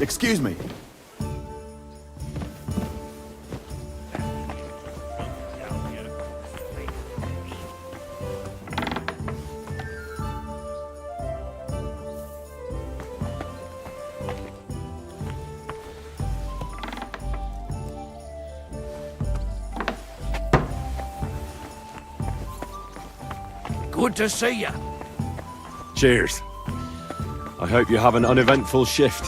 Excuse me. Good to see you. Cheers. I hope you have an uneventful shift.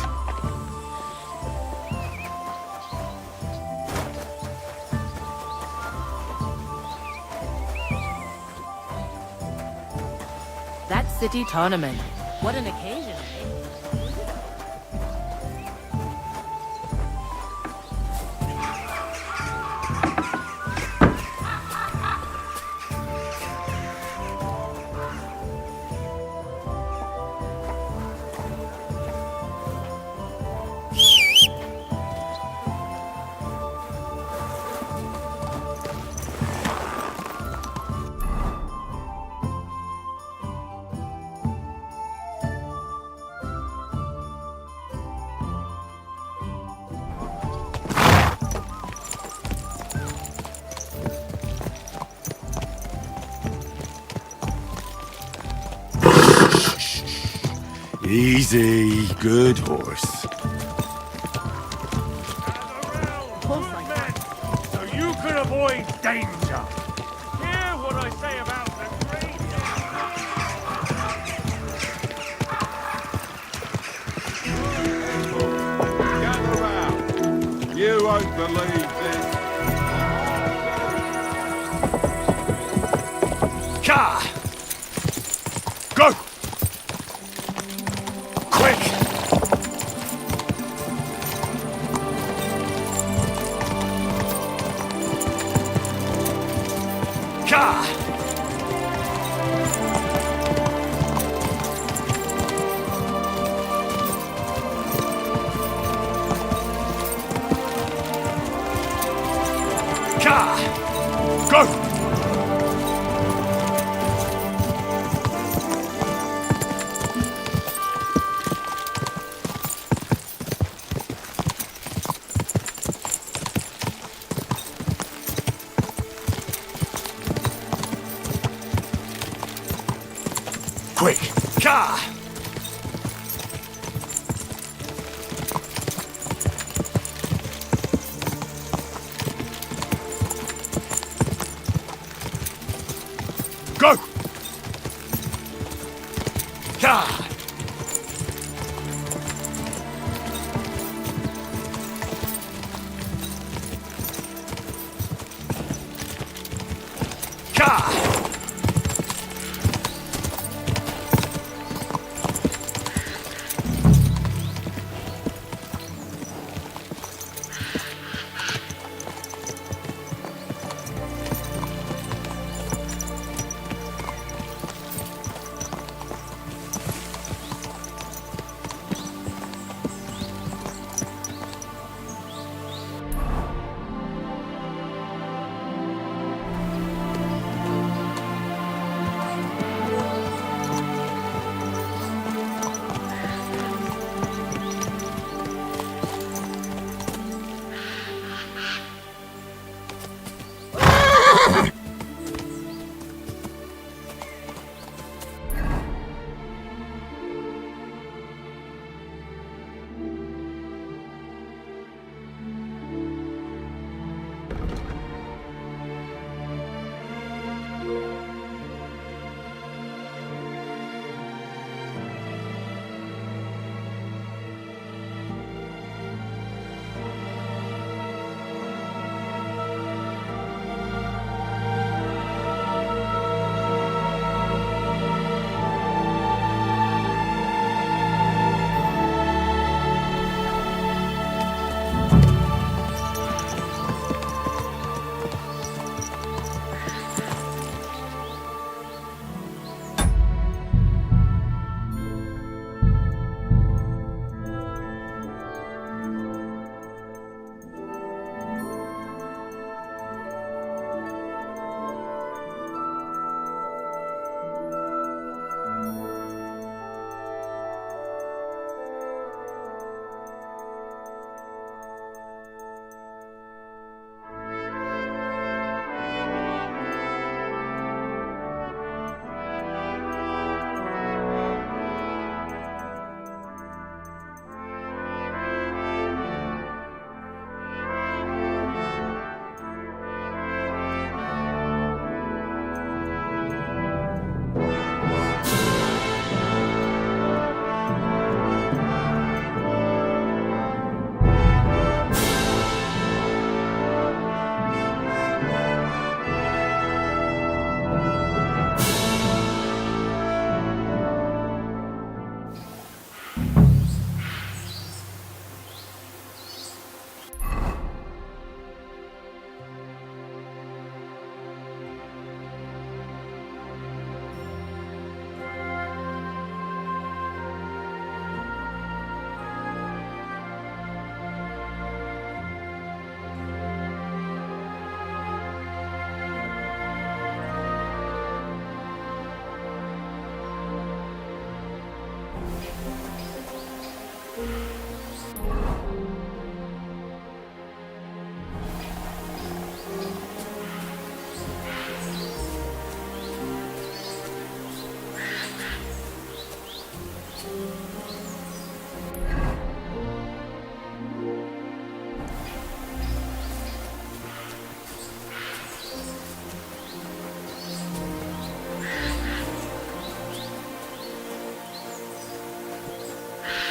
That city tournament. What an occasion, eh? Easy, good horse. So you can avoid danger. Hear what I say about the graveyard. Gather round. You won't believe this. Car! Go! Quick! Car! Car! Go! Quick! Car! Go! Car! Car!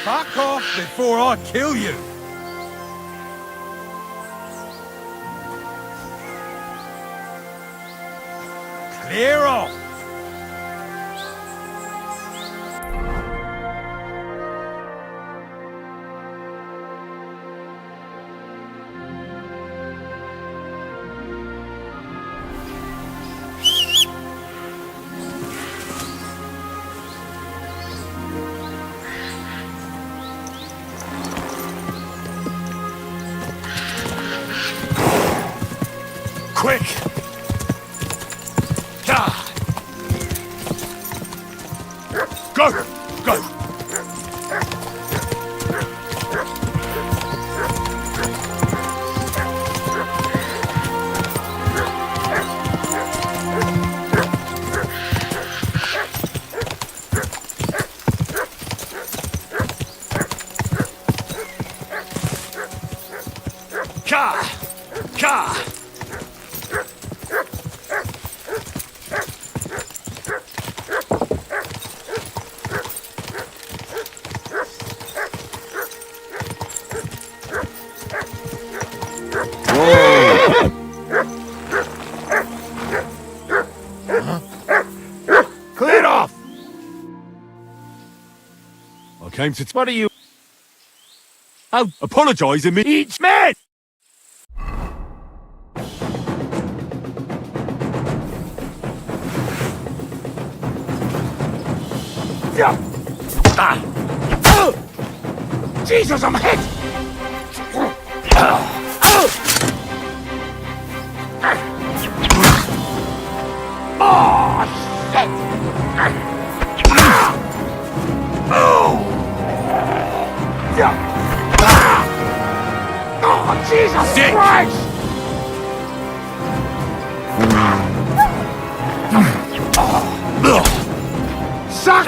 Fuck off before I kill you! Clear off! Quick! God! Go! Go! Ka! Ka! Clear it off! I came to... What are you... Oh, apologise me. Each man! Yeah. Ah. Jesus, I'm hit! Oh, shit! Oh! Yeah. Oh, Jesus Dick. Christ! Suck!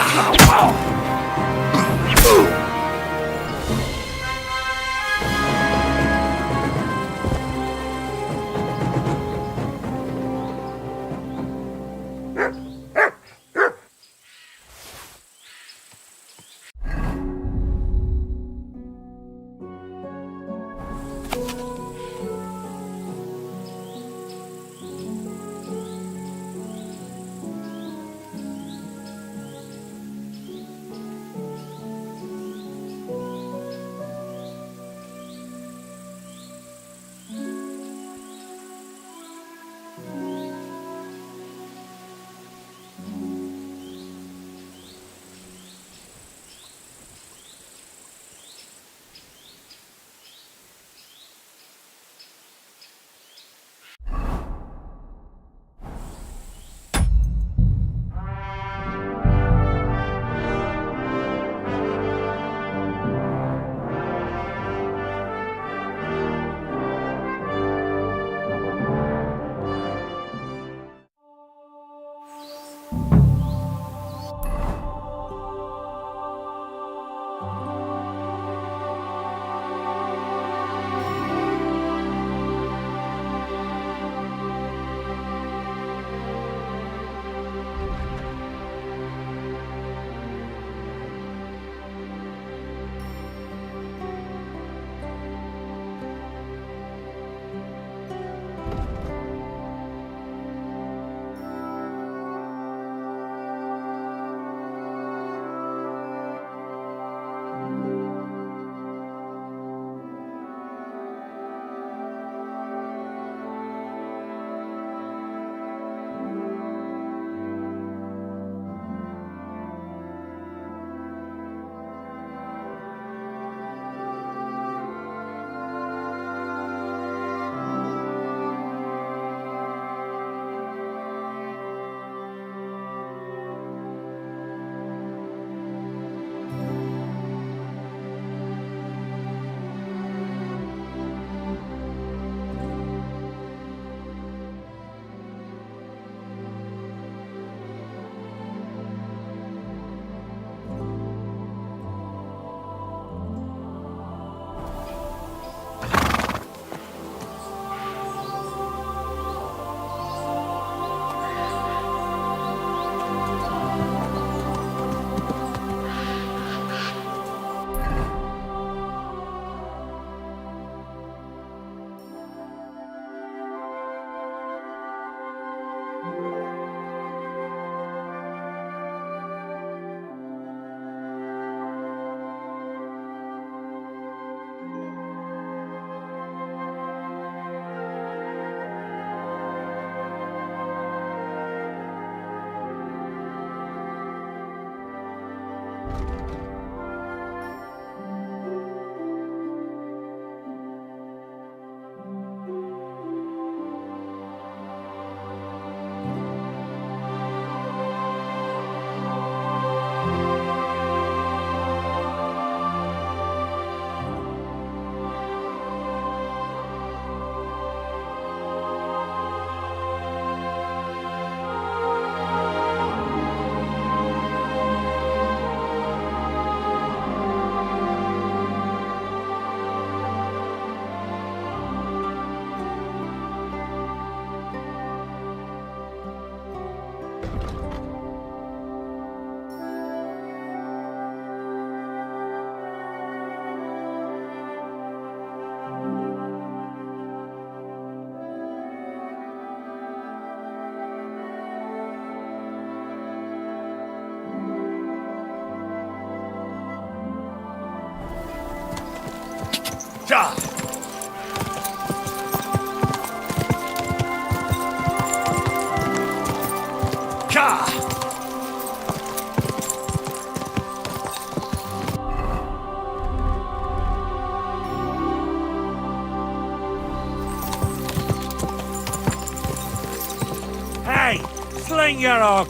Sling your hook!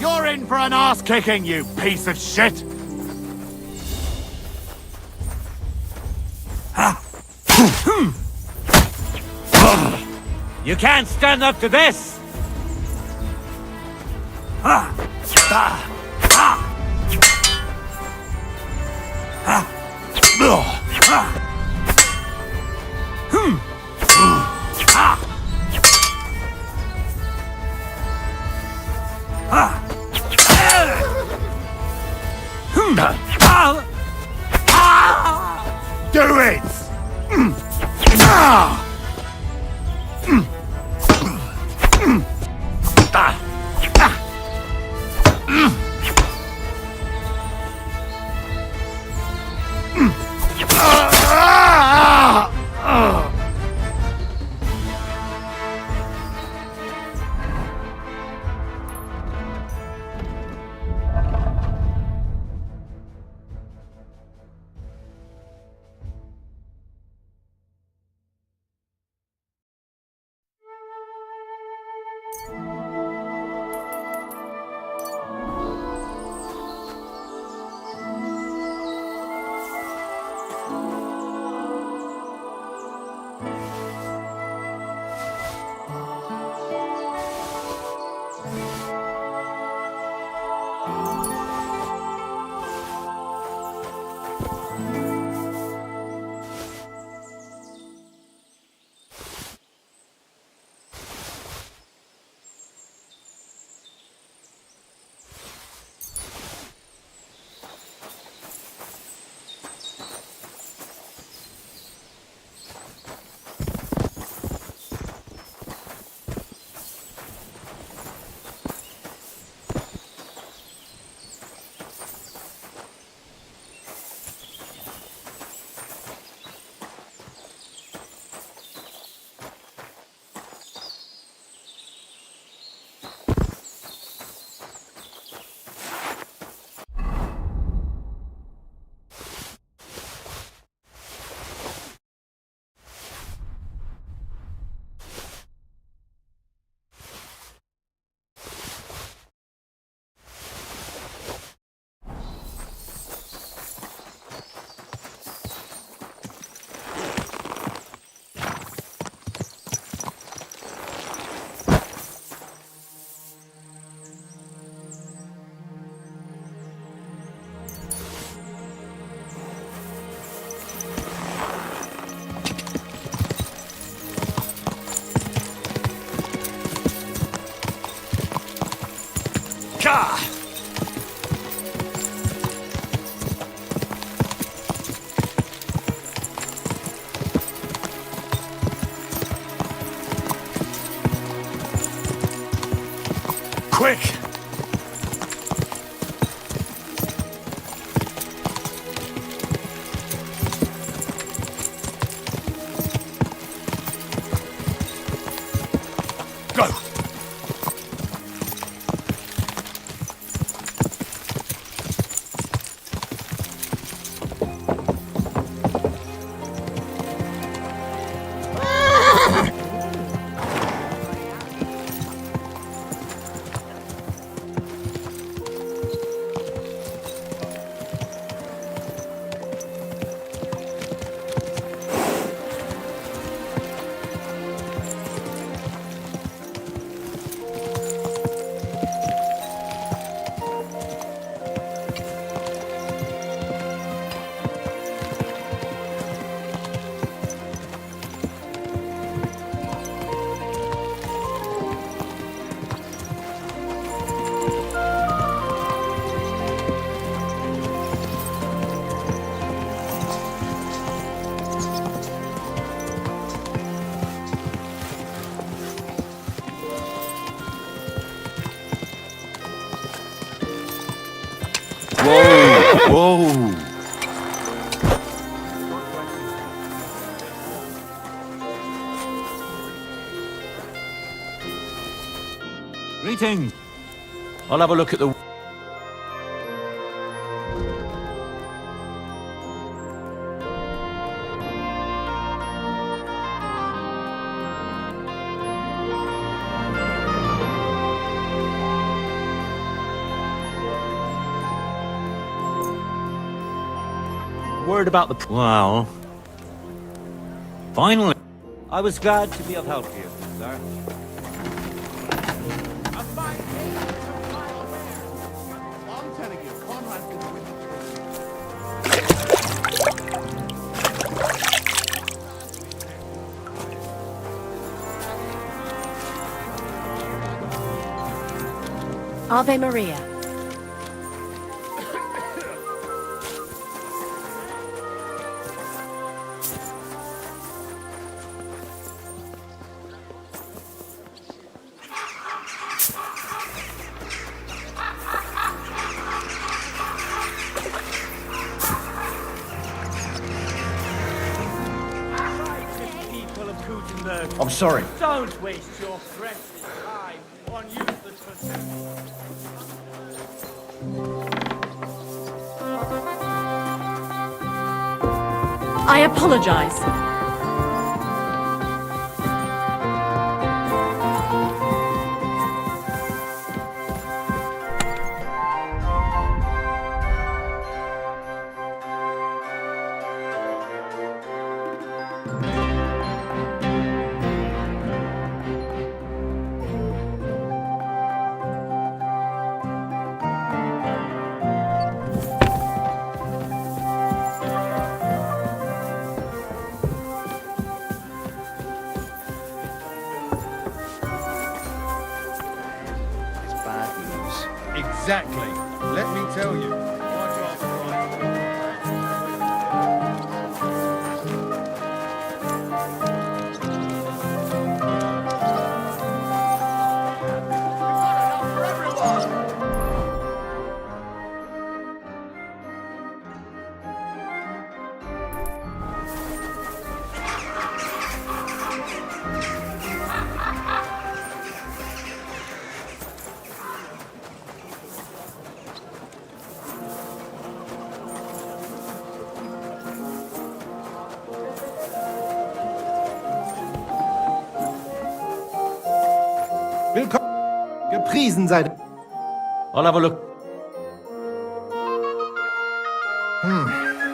You're in for an ass-kicking, you piece of shit! You can't stand up to this! Do it! Quick! Go! Whoa! Greetings! I'll have a look at the... Word about the... Well... Finally... I was glad to be of help to you, sir. I'm telling you, Conrad's gonna win. Ave Maria. I'm sorry. Don't waste your precious time on useless pursuits. I apologize. Exactly. Let me tell you. Willkommen. Gepriesen seid. I'll have a look.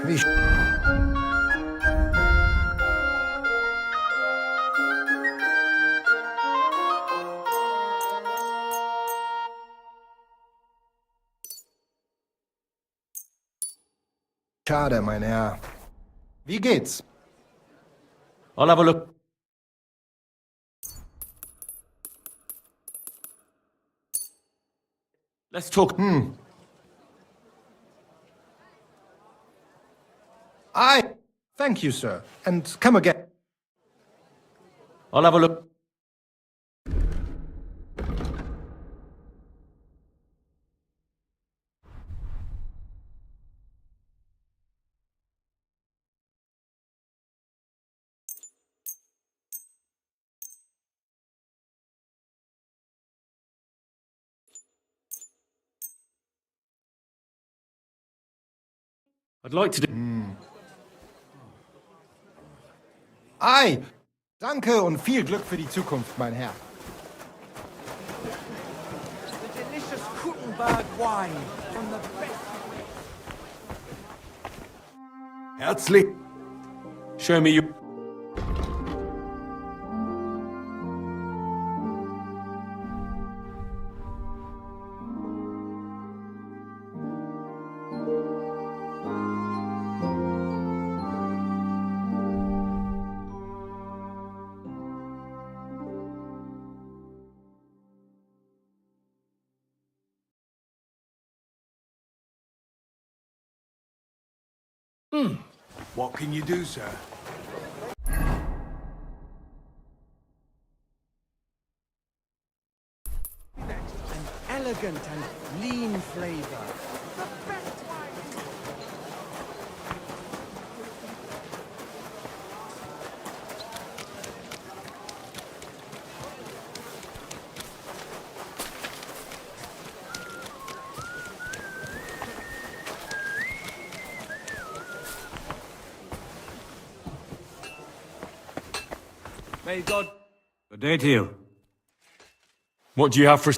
Wie schade, mein Herr. Wie geht's? I'll have a look. Let's talk. Aye. Thank you, sir. And come again. I'll have a look. I'd like to do... Aye. Danke und viel Glück für die Zukunft, mein Herr. The delicious Kuttenberg wine from the best. Herzlich. Show me you... What can you do, sir? An elegant and lean flavor. May God... Good day to you. What do you have for...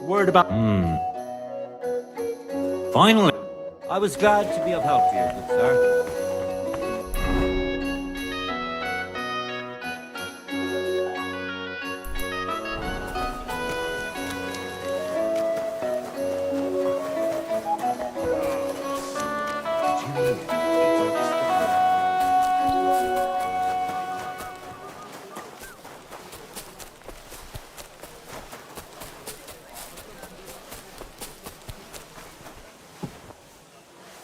Word about... Finally. I was glad to be of help to you, good sir.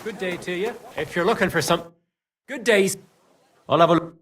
Good day to you. If you're looking for some... Good days. I'll have a look.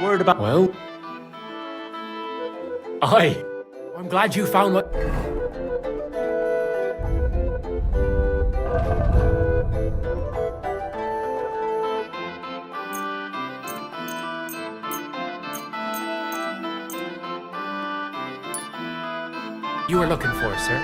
Word about... Well... Aye. I'm glad you found what... you were looking for, sir.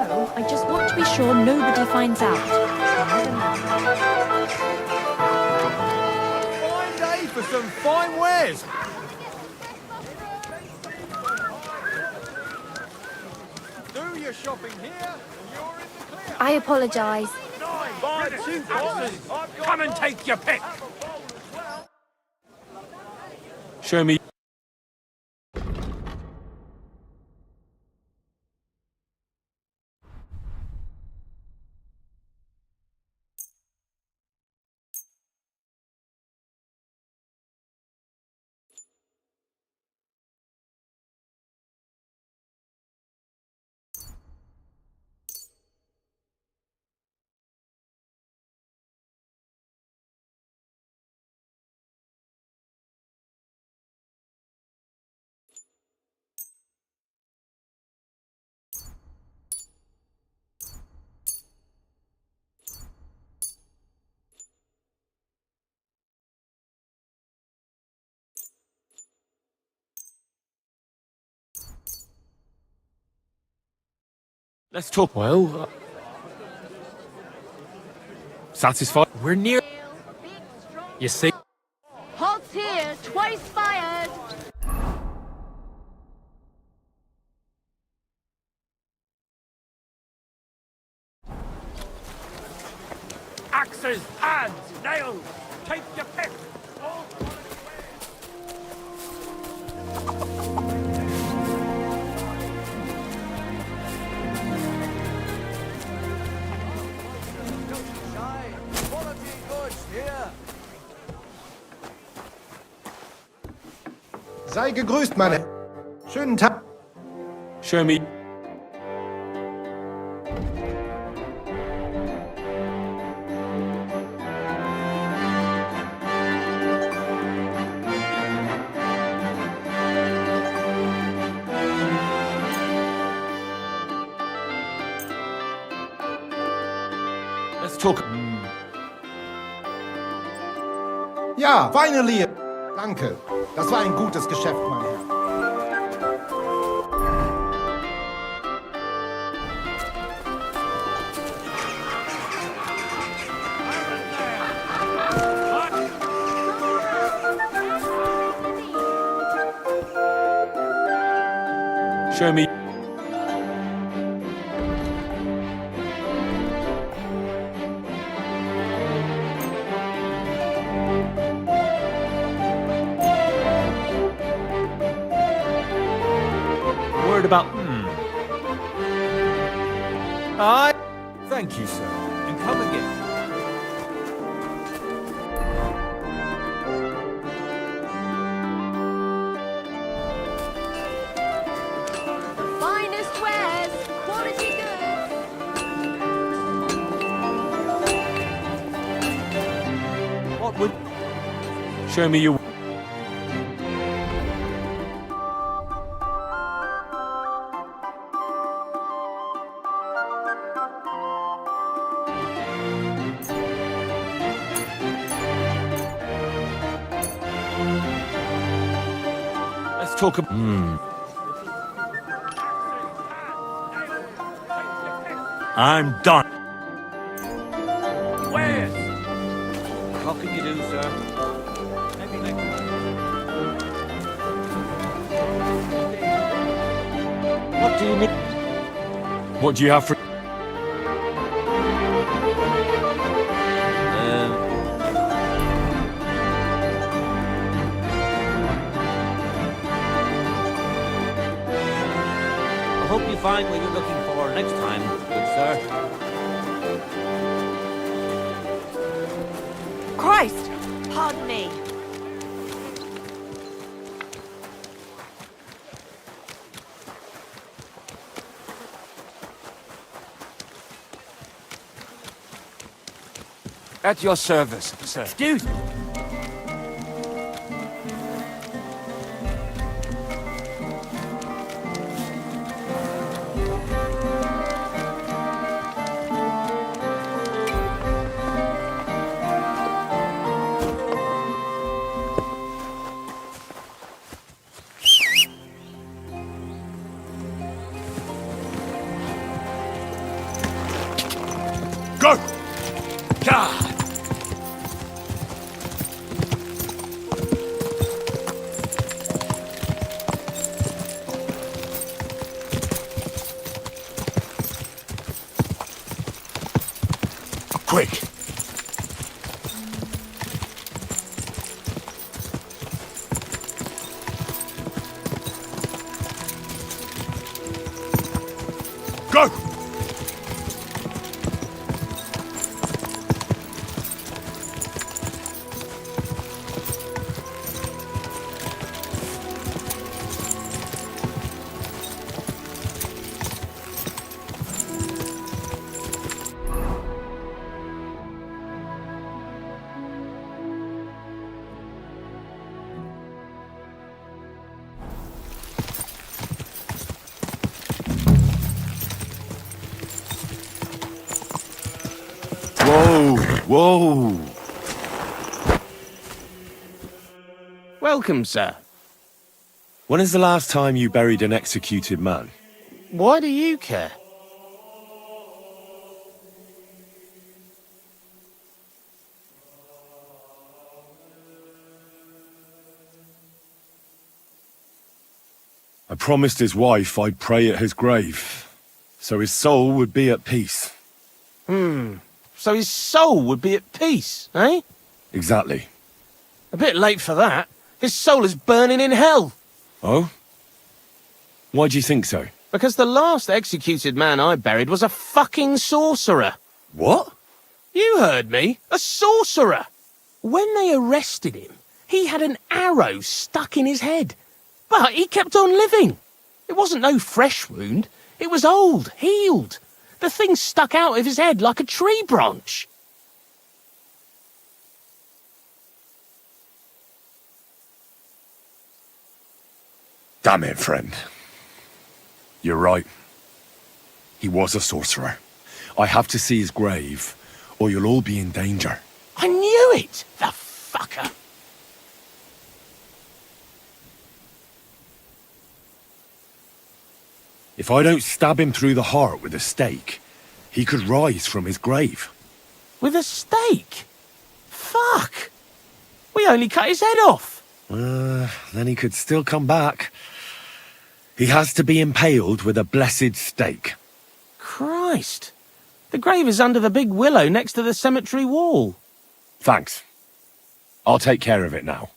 No, I just want to be sure nobody finds out. Fine day for some fine wares. Do your shopping here, and you're in the clear. I apologise. Buy the two boxes. Come and take your pick. Show me... Let's talk. Well... Satisfied? we're near... You see... Halt's here, twice fired. Axes, hands, nails. Take your pick. Quality goods here. Sei gegrüßt, meine. Schönen Tag. Show me... Let's talk... Ja, finally. Danke. Das war ein gutes Geschäft, mein Herr. Show me. Worried about. Thank you, sir. And come again. Finest wares, quality goods. What would. Show me your. Let's talk about. I'm done. Wares! What can you do, sir? Maybe next time. What do you mean? What do you have for... I hope you find what you're looking for next time, good sir. Christ! Pardon me. At your service, sir. Excuse me. Go! God! Quick! Go! Whoa! Welcome, sir. When is the last time you buried an executed man? Why do you care? I promised his wife I'd pray at his grave, so his soul would be at peace. So his soul would be at peace, eh? Exactly. A bit late for that. His soul is burning in hell. Oh? Why do you think so? Because the last executed man I buried was a fucking sorcerer. What? You heard me. A sorcerer. When they arrested him, he had an arrow stuck in his head. But he kept on living. It wasn't no fresh wound. It was old, healed. The thing stuck out of his head like a tree branch. Damn it, friend. You're right. He was a sorcerer. I have to see his grave, or you'll all be in danger. I knew it, the fucker. If I don't stab him through the heart with a stake, he could rise from his grave. With a stake? Fuck. We only cut his head off. Then he could still come back. He has to be impaled with a blessed stake. Christ. The grave is under the big willow next to the cemetery wall. Thanks. I'll take care of it now.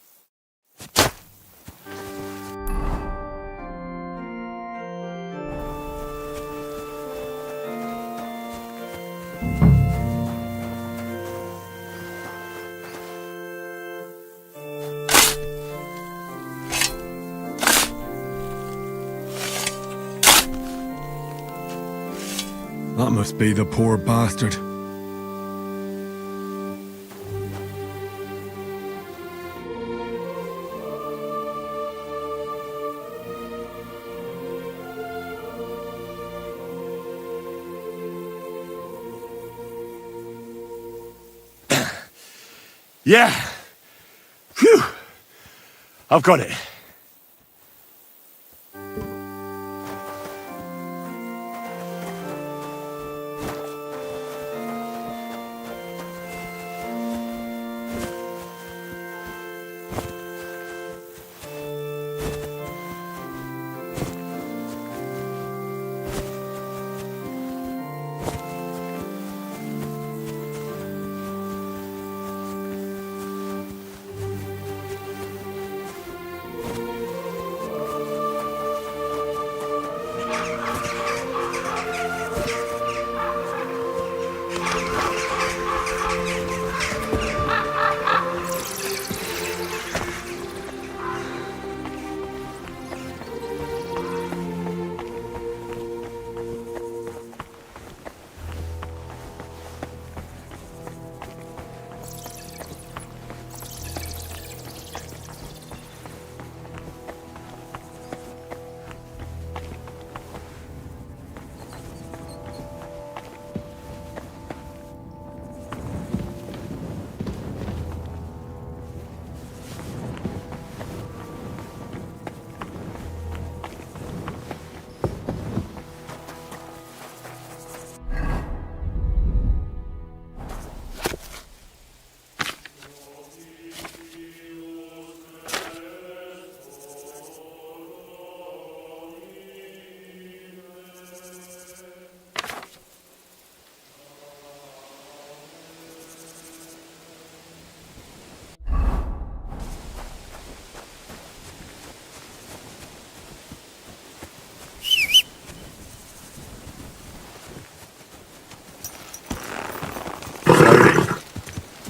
That must be the poor bastard. Yeah. Phew. I've got it.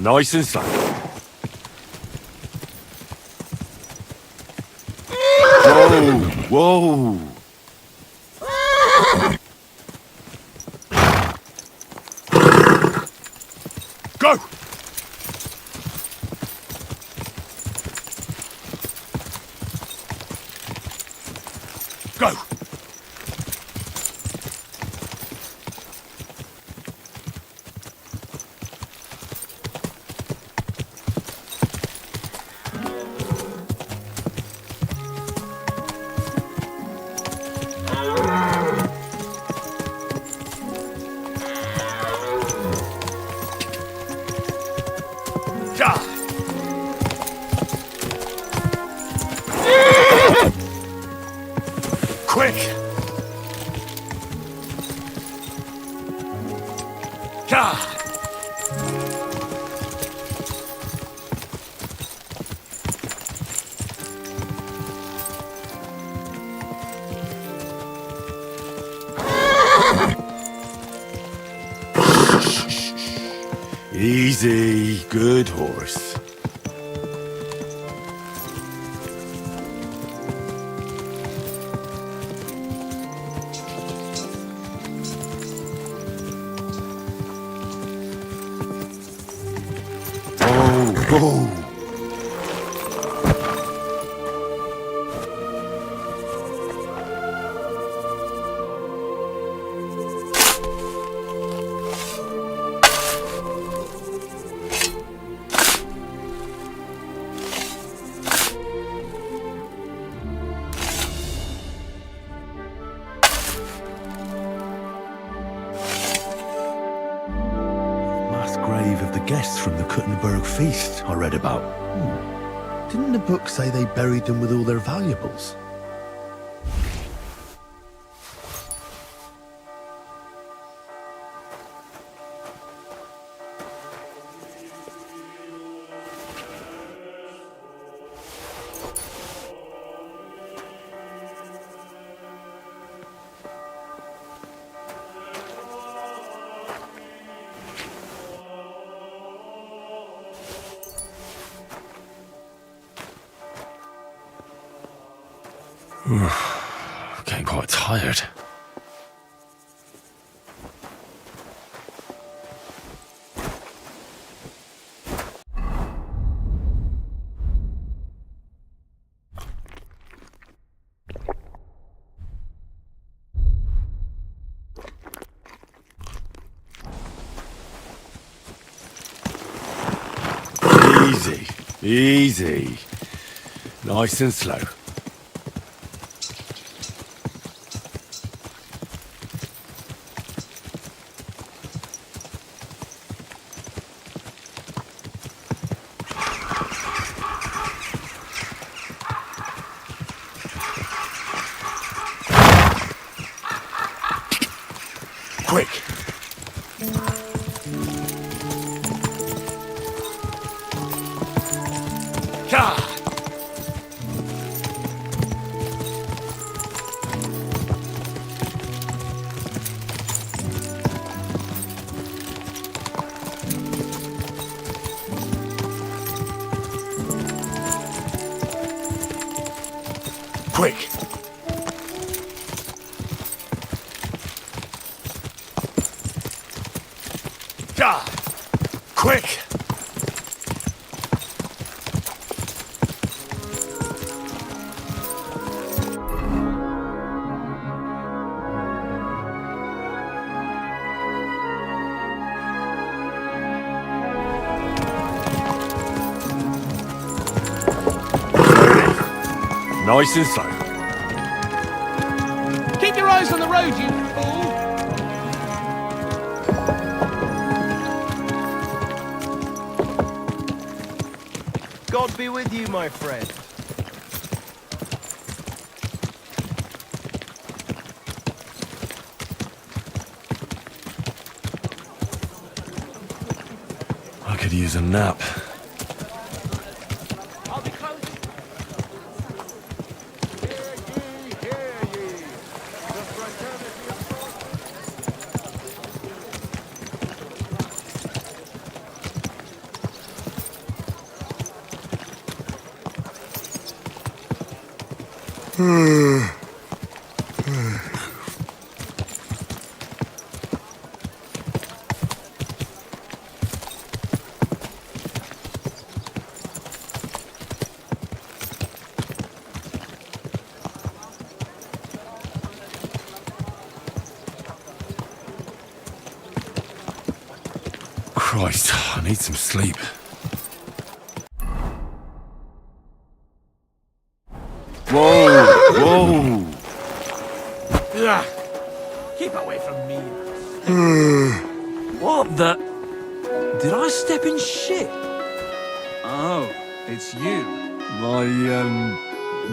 Nice and slow. Whoa, whoa. Go! Go! Quick! Easy, good horse. Oh. Mass grave of the guests from the Kuttenberg feast I read about. Didn't the book say they buried them with all their valuables? Getting quite tired. Easy, easy. Nice and slow. Quick! God! Quick! God! Quick! Nice and slow. Keep your eyes on the road, you fool! God be with you, my friend. I could use a nap. I'll be close. Hear ye. The fraternity of Christ, I need some sleep. Whoa! Whoa! Ugh. Keep away from me. What the? Did I step in shit? Oh, it's you. I,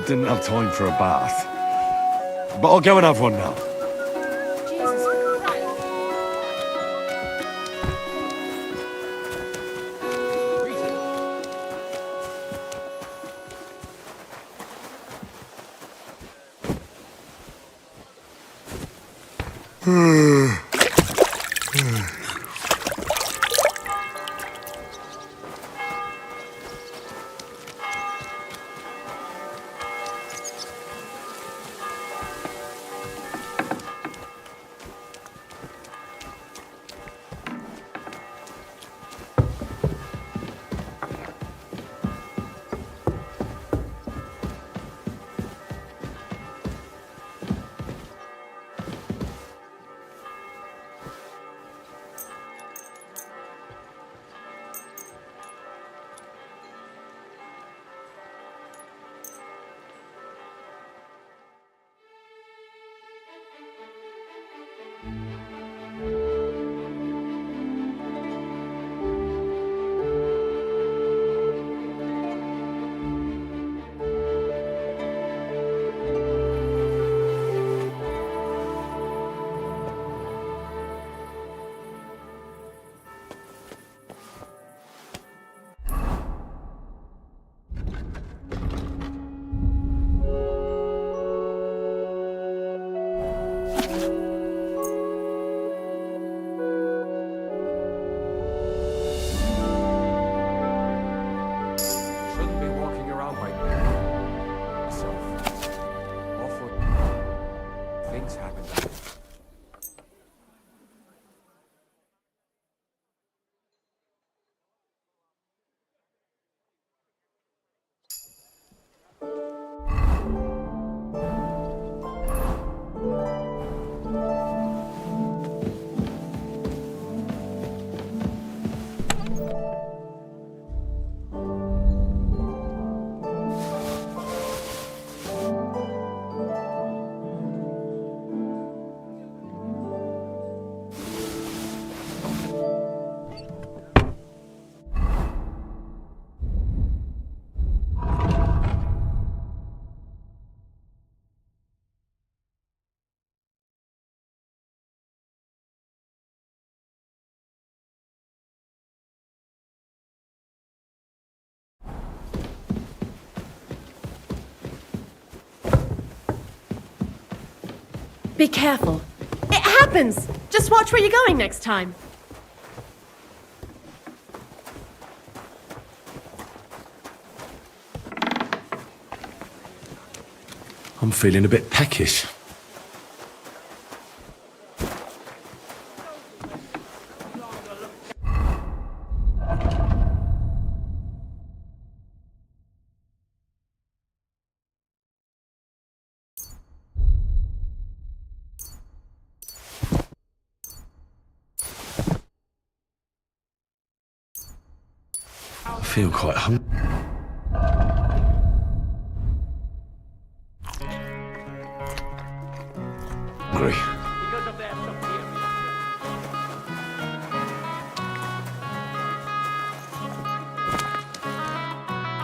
didn't have time for a bath. But I'll go and have one now. Jesus Christ. Be careful. It happens! Just watch where you're going next time. I'm feeling a bit peckish. I feel quite hungry.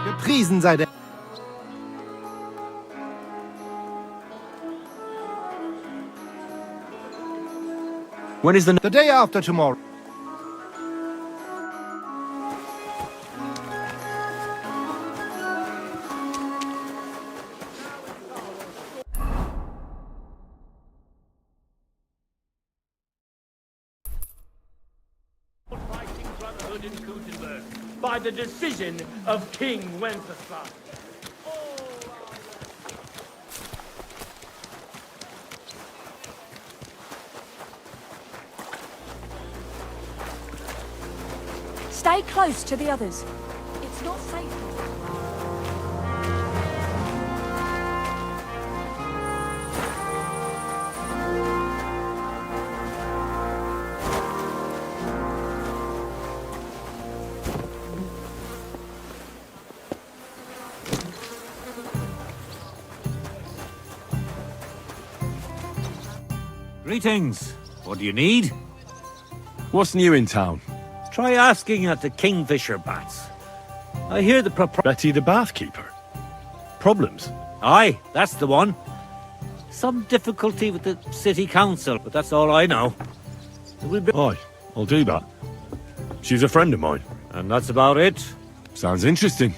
Gepriesen sei der... When is the day after tomorrow. By the decision of King Wenceslas. Stay close to the others. It's not safe. Greetings. What do you need? What's new in town? Try asking at the Kingfisher Bats. I hear the Betty the bathkeeper. Problems? Aye, that's the one. Some difficulty with the city council, but that's all I know. Aye, I'll do that. She's a friend of mine. And that's about it. Sounds interesting.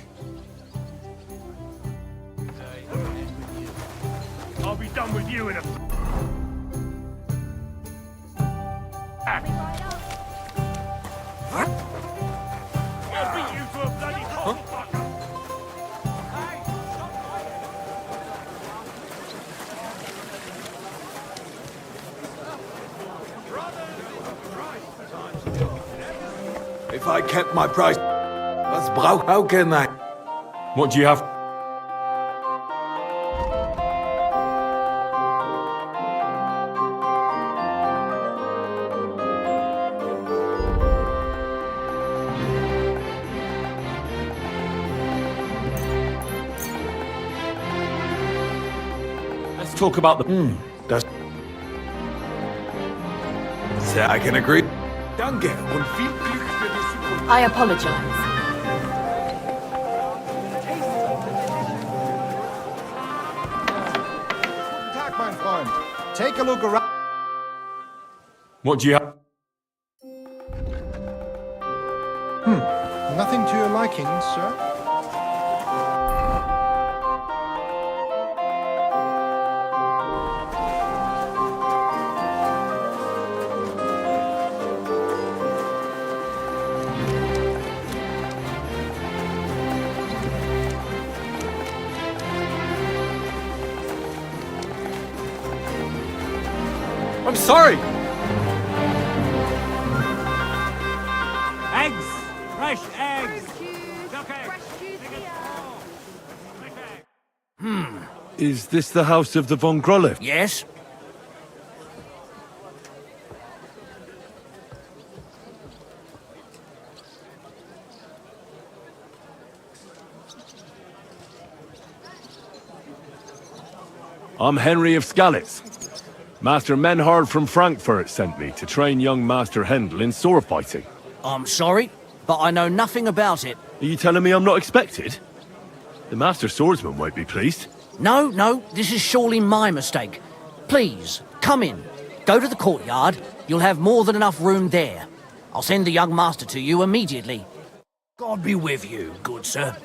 I'll be done with you in a... I'll beat you to a bloody motherfucker! If I kept my price, was brauch? How can I? What do you have? Let's talk about the... Das... I can agree. Danke und viel Glück für die Zukunft. I apologize. Guten Tag, mein Freund. Take a look around. What do you have? Nothing to your liking, sir? I'm sorry! Eggs! Fresh eggs! Duck eggs! Is this the house of the Von Grollev? Yes? I'm Henry of Skalitz. Master Menhard from Frankfurt sent me to train young Master Hendel in sword fighting. I'm sorry, but I know nothing about it. Are you telling me I'm not expected? The Master Swordsman won't be pleased. No, this is surely my mistake. Please, come in. Go to the courtyard. You'll have more than enough room there. I'll send the young master to you immediately. God be with you, good sir.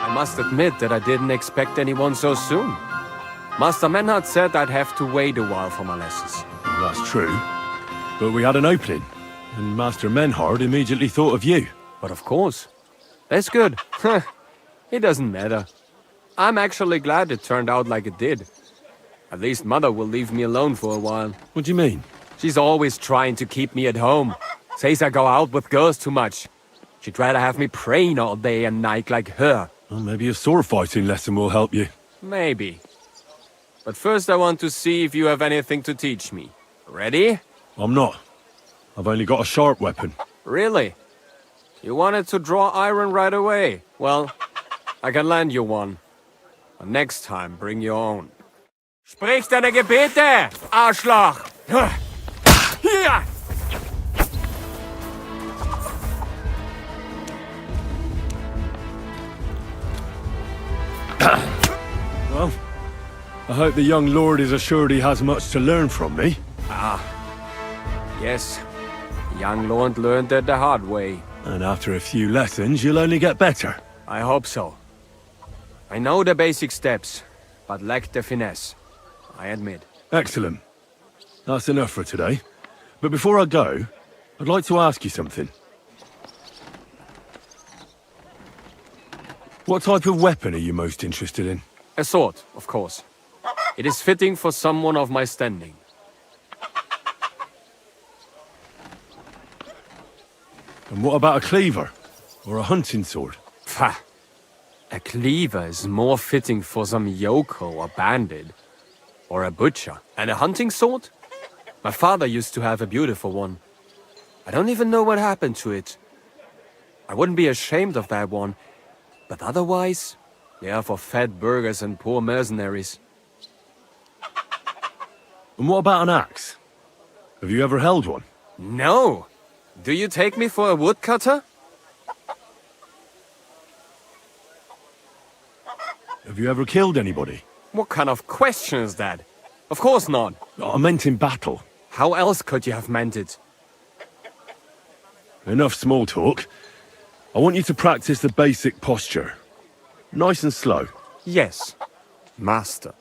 I must admit that I didn't expect anyone so soon. Master Menhard said I'd have to wait a while for my lessons. Well, that's true. But we had an opening, and Master Menhard immediately thought of you. But of course. That's good. It doesn't matter. I'm actually glad it turned out like it did. At least Mother will leave me alone for a while. What do you mean? She's always trying to keep me at home. Says I go out with girls too much. She'd rather have me praying all day and night like her. Well, maybe a sword fighting lesson will help you. Maybe. But first I want to see if you have anything to teach me. Ready? I'm not. I've only got a sharp weapon. Really? You wanted to draw iron right away. Well, I can lend you one. But next time, bring your own. Sprich deine Gebete, Arschloch! Hier! Well, I hope the young lord is assured he has much to learn from me. Yes. Young Lord learned it the hard way. And after a few lessons, you'll only get better. I hope so. I know the basic steps, but lack the finesse. I admit. Excellent. That's enough for today. But before I go, I'd like to ask you something. What type of weapon are you most interested in? A sword, of course. It is fitting for someone of my standing. And what about a cleaver? Or a hunting sword? Pah! A cleaver is more fitting for some yokel or bandit. Or a butcher. And a hunting sword? My father used to have a beautiful one. I don't even know what happened to it. I wouldn't be ashamed of that one. But otherwise, they are for fat burghers and poor mercenaries. And what about an axe? Have you ever held one? No! Do you take me for a woodcutter? Have you ever killed anybody? What kind of question is that? Of course not. I meant in battle. How else could you have meant it? Enough small talk. I want you to practice the basic posture. Nice and slow. Yes, master.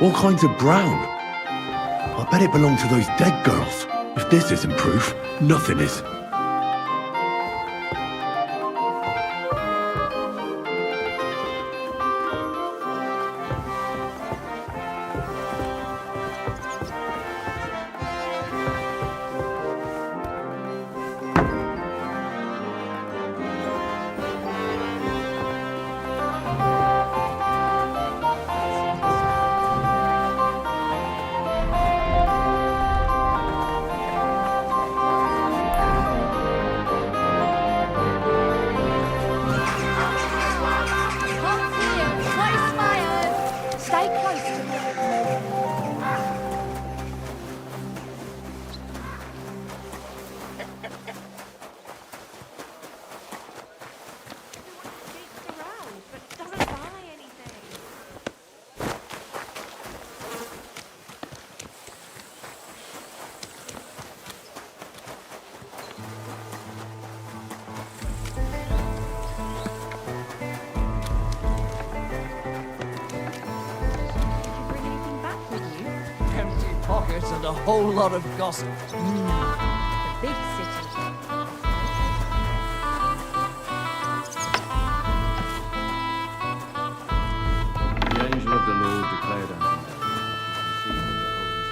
All kinds of brown. I bet it belonged to those dead girls. If this isn't proof, nothing is. Pockets and a whole lot of gossip. Big city. The angel of the Lord declared unto them, conceived of the Holy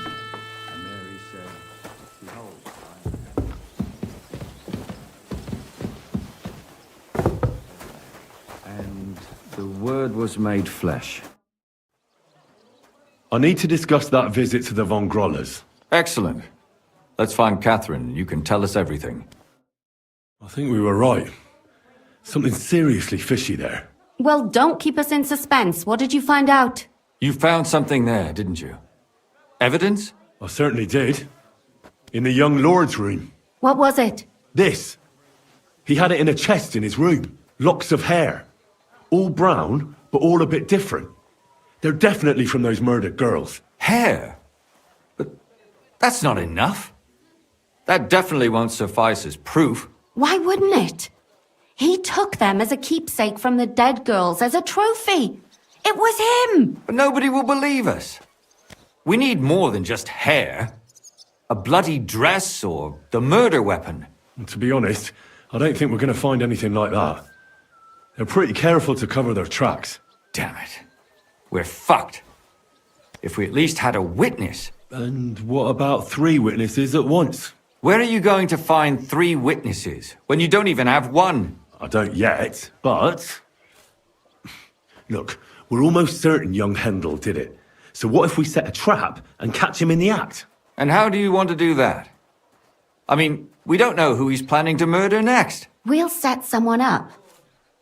Spirit, and Mary said, Behold, I am. And the Word was made flesh. I need to discuss that visit to the Von Grollers. Excellent. Let's find Catherine, and you can tell us everything. I think we were right. Something seriously fishy there. Well, don't keep us in suspense. What did you find out? You found something there, didn't you? Evidence? I certainly did. In the young lord's room. What was it? This. He had it in a chest in his room. Locks of hair. All brown, but all a bit different. They're definitely from those murdered girls. Hair? But that's not enough. That definitely won't suffice as proof. Why wouldn't it? He took them as a keepsake from the dead girls, as a trophy. It was him! But nobody will believe us. We need more than just hair. A bloody dress or the murder weapon. And to be honest, I don't think we're going to find anything like that. They're pretty careful to cover their tracks. Damn it. We're fucked. If we at least had a witness. And what about 3 witnesses at once? Where are you going to find 3 witnesses when you don't even have one? I don't yet, but... Look, we're almost certain young Hendel did it. So what if we set a trap and catch him in the act? And how do you want to do that? I mean, we don't know who he's planning to murder next. We'll set someone up.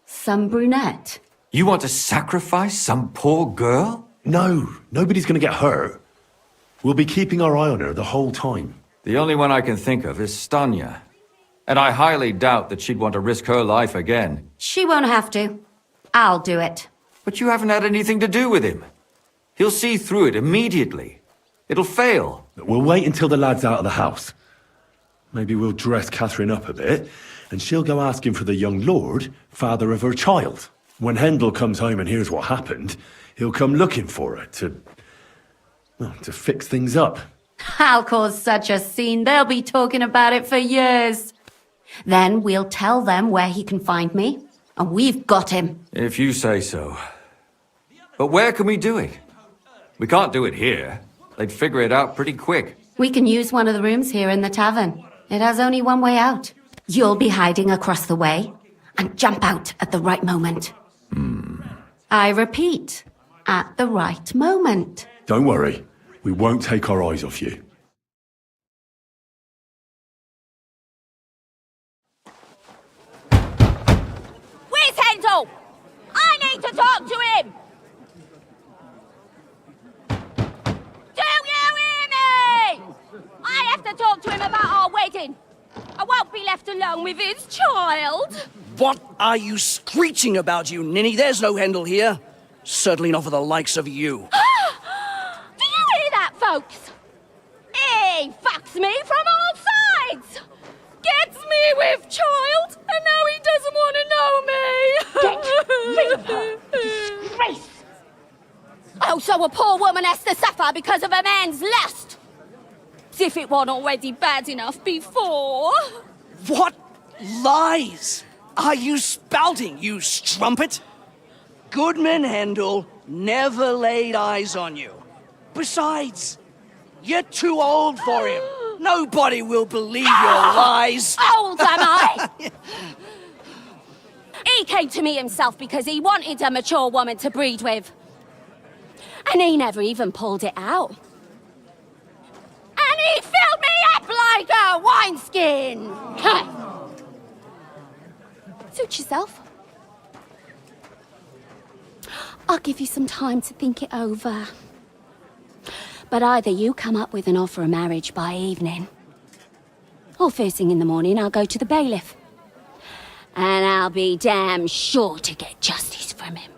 Some brunette. You want to sacrifice some poor girl? No, nobody's going to get hurt. We'll be keeping our eye on her the whole time. The only one I can think of is Stanya. And I highly doubt that she'd want to risk her life again. She won't have to. I'll do it. But you haven't had anything to do with him. He'll see through it immediately. It'll fail. We'll wait until the lad's out of the house. Maybe we'll dress Catherine up a bit, and she'll go asking for the young lord, father of her child. When Hendel comes home and hears what happened, he'll come looking for her to fix things up. I'll cause such a scene, they'll be talking about it for years. Then we'll tell them where he can find me, and we've got him. If you say so. But where can we do it? We can't do it here. They'd figure it out pretty quick. We can use one of the rooms here in the tavern. It has only one way out. You'll be hiding across the way, and jump out at the right moment. I repeat, at the right moment. Don't worry, we won't take our eyes off you. Where's Hendel? I need to talk to him! Do you hear me? I have to talk to him about our wedding. I won't be left alone with his child. What are you screeching about, you ninny? There's no Hendel here. Certainly not for the likes of you. Do you hear that, folks? He fucks me from all sides. Gets me with child, and now he doesn't want to know me. Get rid of her. Disgrace. Oh, so a poor woman has to suffer because of a man's lust? As if it wasn't already bad enough before. What lies are you spouting, you strumpet? Goodman Hendel never laid eyes on you. Besides, you're too old for him. Nobody will believe your lies. Old am I? He came to me himself because he wanted a mature woman to breed with. And he never even pulled it out. And he filled me up like a wineskin. Suit yourself. I'll give you some time to think it over. But either you come up with an offer of marriage by evening, or first thing in the morning I'll go to the bailiff. And I'll be damn sure to get justice from him.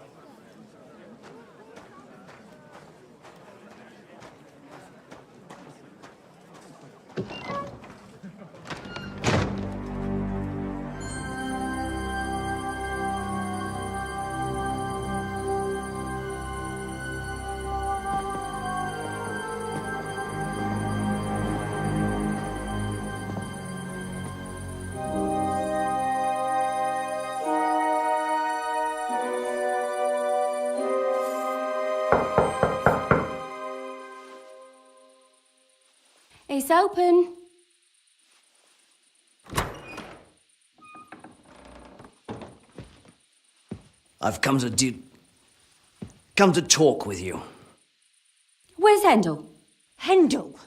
It's open. I've come to talk with you. Where's Hendel? Hendel?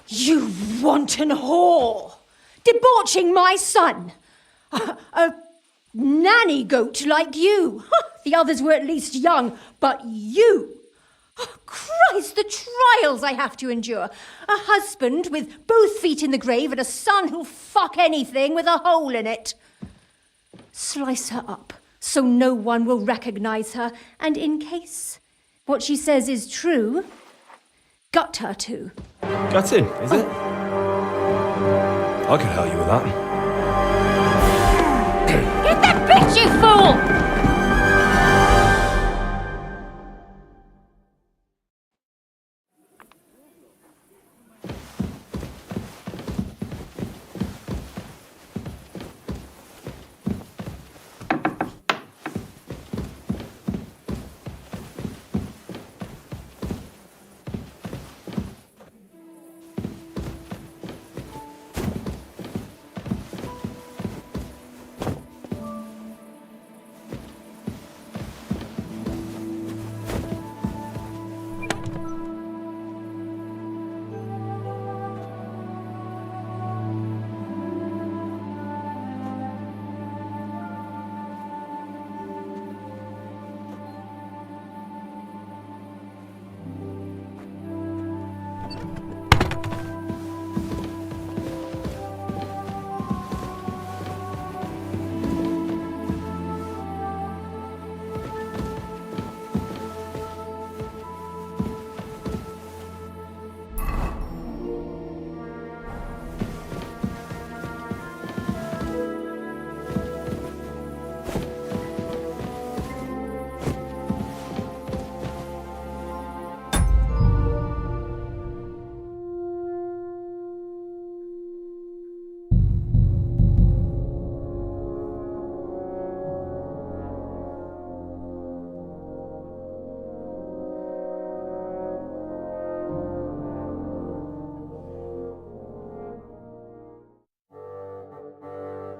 You wanton whore! Debauching my son! A nanny goat like you! The others were at least young, but you! Oh, Christ, the trials I have to endure. A husband with both feet in the grave and a son who'll fuck anything with a hole in it. Slice her up so no one will recognize her, and in case what she says is true, gut her too. Gutting, is it? I can help you with that. Get that bitch, you fool!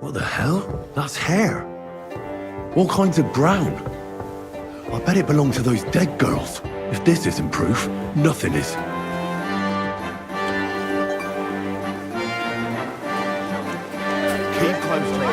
What the hell? That's hair. All kinds of brown. I bet it belonged to those dead girls. If this isn't proof, nothing is. Keep close to me.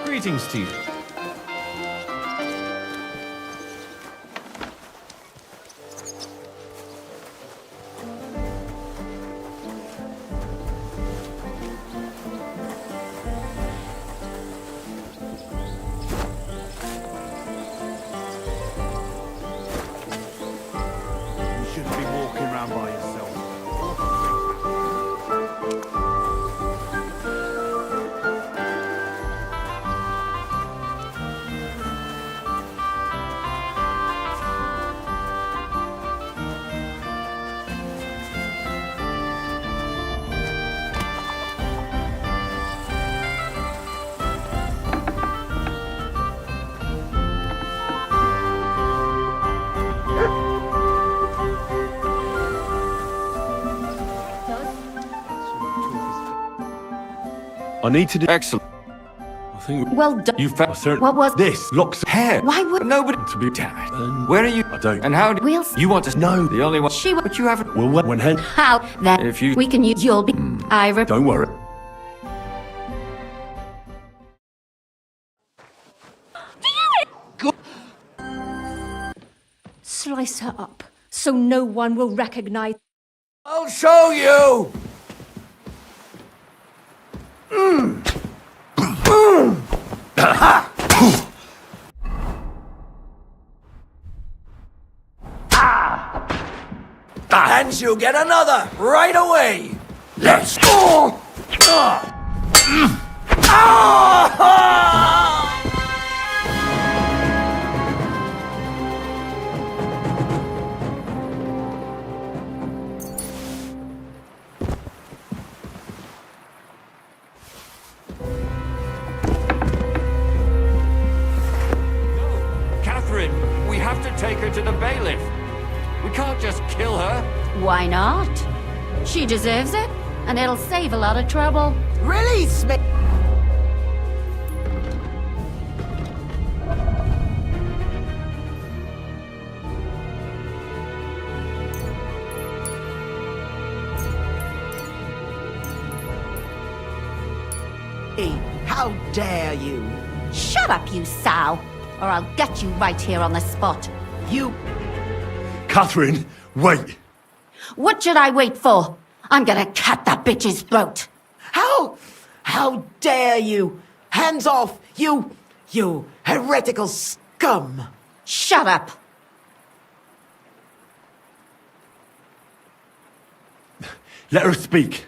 Greetings to you. I need to do... Excellent. I think... Well done. You found What was... This locks... hair. Why would... Nobody... To be... Damn it. Where are you? I don't... And how do We'll... you want to... No. The only one... She... But you haven't... Well, when Hen... How? Then... If you... We can use... You'll be... Don't worry. Slice her up, so no one will recognize... I'll show you! And you'll get another right away! Let's go! Catherine, we have to take her to the bailiff. We can't just kill her. Why not? She deserves it, and it'll save a lot of trouble. Release me! How dare you? Shut up, you sow, or I'll get you right here on the spot. You... Catherine, wait! What should I wait for? I'm gonna cut that bitch's throat. How dare you? Hands off, you heretical scum! Shut up! Let her speak.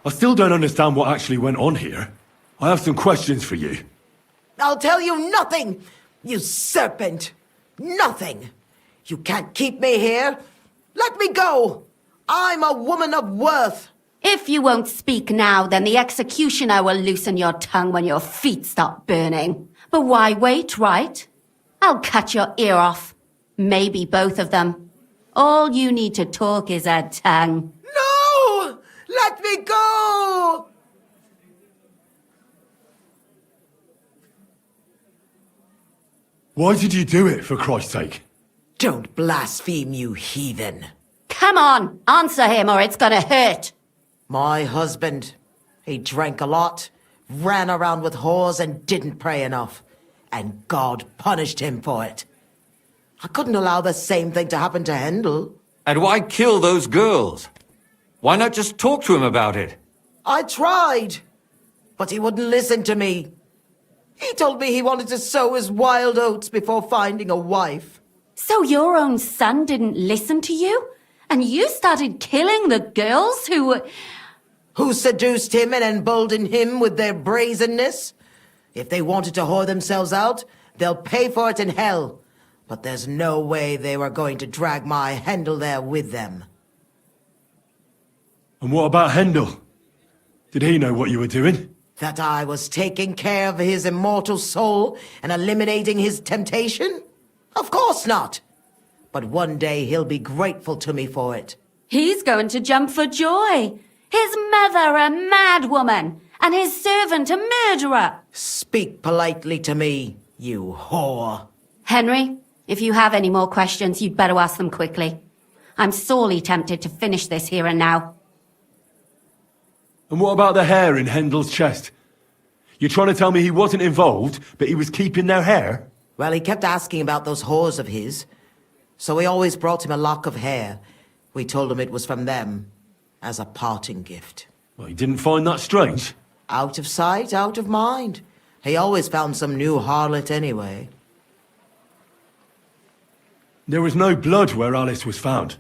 I still don't understand what actually went on here. I have some questions for you. I'll tell you nothing, you serpent! Nothing! You can't keep me here! Let me go! I'm a woman of worth! If you won't speak now, then the executioner will loosen your tongue when your feet start burning. But why wait, right? I'll cut your ear off. Maybe both of them. All you need to talk is a tongue. No! Let me go! Why did you do it, for Christ's sake? Don't blaspheme, you heathen. Come on, answer him or it's gonna hurt. My husband, he drank a lot, ran around with whores and didn't pray enough. And God punished him for it. I couldn't allow the same thing to happen to Hendel. And why kill those girls? Why not just talk to him about it? I tried, but he wouldn't listen to me. He told me he wanted to sow his wild oats before finding a wife. So your own son didn't listen to you? And you started killing the girls who seduced him and emboldened him with their brazenness? If they wanted to whore themselves out, they'll pay for it in hell. But there's no way they were going to drag my Hendel there with them. And what about Hendel? Did he know what you were doing? That I was taking care of his immortal soul and eliminating his temptation? Of course not. But one day he'll be grateful to me for it. He's going to jump for joy. His mother a mad woman, and his servant a murderer. Speak politely to me, you whore. Henry, if you have any more questions, you'd better ask them quickly. I'm sorely tempted to finish this here and now. And what about the hair in Hendel's chest? You're trying to tell me he wasn't involved, but he was keeping their hair? Well, he kept asking about those whores of his. So we always brought him a lock of hair. We told him it was from them, as a parting gift. Well, he didn't find that strange? Out of sight, out of mind. He always found some new harlot anyway. There was no blood where Alice was found.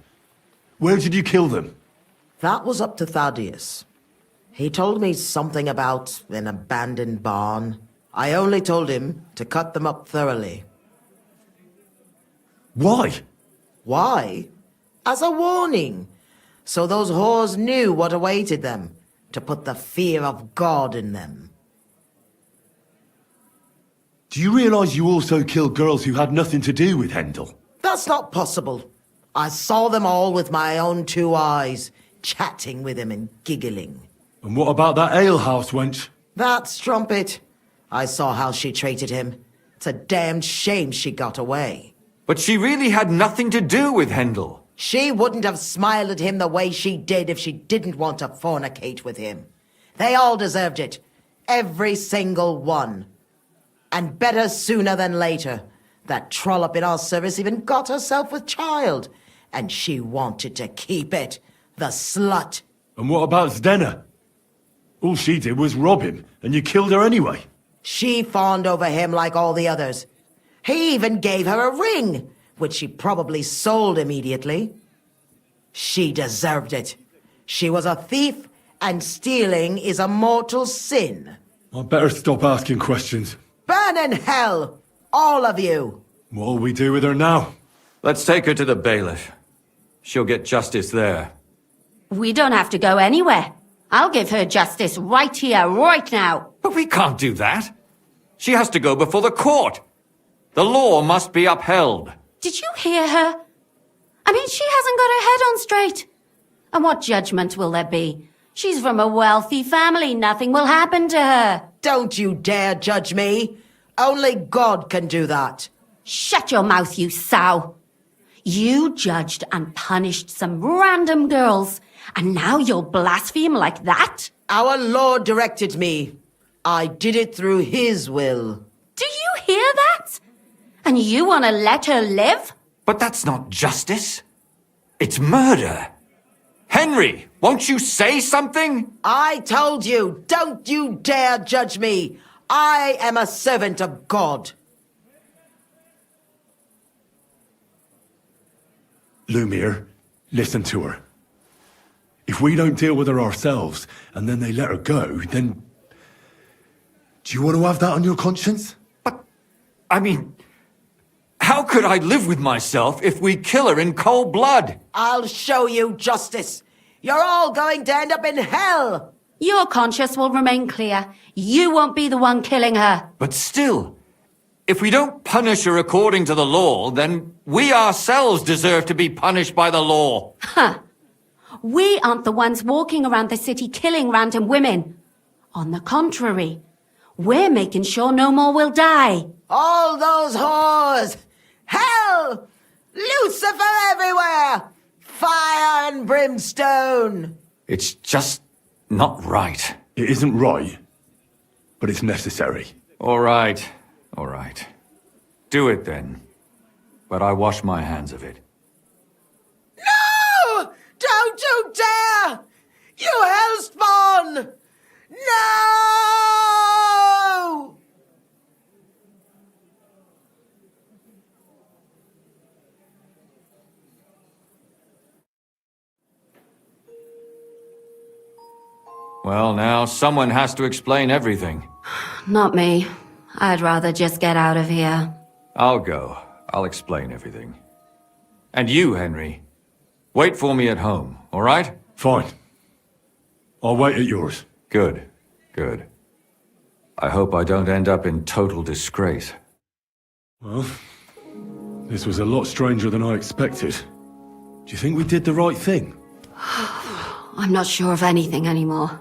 Where did you kill them? That was up to Thaddeus. He told me something about an abandoned barn. I only told him to cut them up thoroughly. Why? Why? As a warning. So those whores knew what awaited them. To put the fear of God in them. Do you realize you also killed girls who had nothing to do with Hendel? That's not possible. I saw them all with my own 2 eyes, chatting with him and giggling. And what about that alehouse wench? That strumpet. I saw how she treated him. It's a damned shame she got away. But she really had nothing to do with Hendel. She wouldn't have smiled at him the way she did if she didn't want to fornicate with him. They all deserved it. Every single one. And better sooner than later. That trollop in our service even got herself with child. And she wanted to keep it. The slut. And what about Zdenna? All she did was rob him, and you killed her anyway. She fawned over him like all the others. He even gave her a ring, which she probably sold immediately. She deserved it. She was a thief, and stealing is a mortal sin. I'd better stop asking questions. Burn in hell, all of you. What'll we do with her now? Let's take her to the bailiff. She'll get justice there. We don't have to go anywhere. I'll give her justice right here, right now. But we can't do that. She has to go before the court. The law must be upheld. Did you hear her? I mean, she hasn't got her head on straight. And what judgment will there be? She's from a wealthy family. Nothing will happen to her. Don't you dare judge me. Only God can do that. Shut your mouth, you sow. You judged and punished some random girls, and now you'll blaspheme like that? Our Lord directed me. I did it through His will. Do you hear that? And you want to let her live? But that's not justice. It's murder. Henry, won't you say something? I told you, don't you dare judge me. I am a servant of God. Lumir, listen to her. If we don't deal with her ourselves, and then they let her go, then... Do you want to have that on your conscience? But, I mean... How could I live with myself if we kill her in cold blood? I'll show you justice. You're all going to end up in hell. Your conscience will remain clear. You won't be the one killing her. But still, if we don't punish her according to the law, then we ourselves deserve to be punished by the law. Huh. We aren't the ones walking around the city killing random women. On the contrary, we're making sure no more will die. All those whores! Hell! Lucifer everywhere! Fire and brimstone! It's just not right. It isn't right, but it's necessary. All right, all right. Do it then. But I wash my hands of it. No! Don't you dare! You hellspawn! No! Well, now, someone has to explain everything. Not me. I'd rather just get out of here. I'll go. I'll explain everything. And you, Henry, wait for me at home, all right? Fine. I'll wait at yours. Good, good. I hope I don't end up in total disgrace. Well, this was a lot stranger than I expected. Do you think we did the right thing? I'm not sure of anything anymore.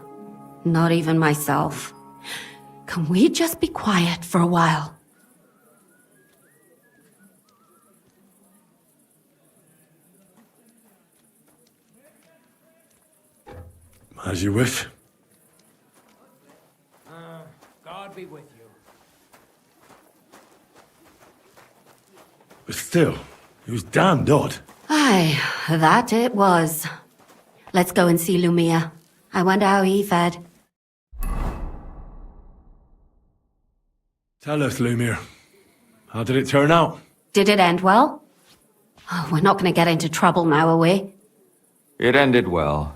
Not even myself. Can we just be quiet for a while? As you wish. God be with you. But still, it was damned odd. Aye, that it was. Let's go and see Lumia. I wonder how he fared. Tell us, Lumir. How did it turn out? Did it end well? Oh, we're not going to get into trouble now, are we? It ended well,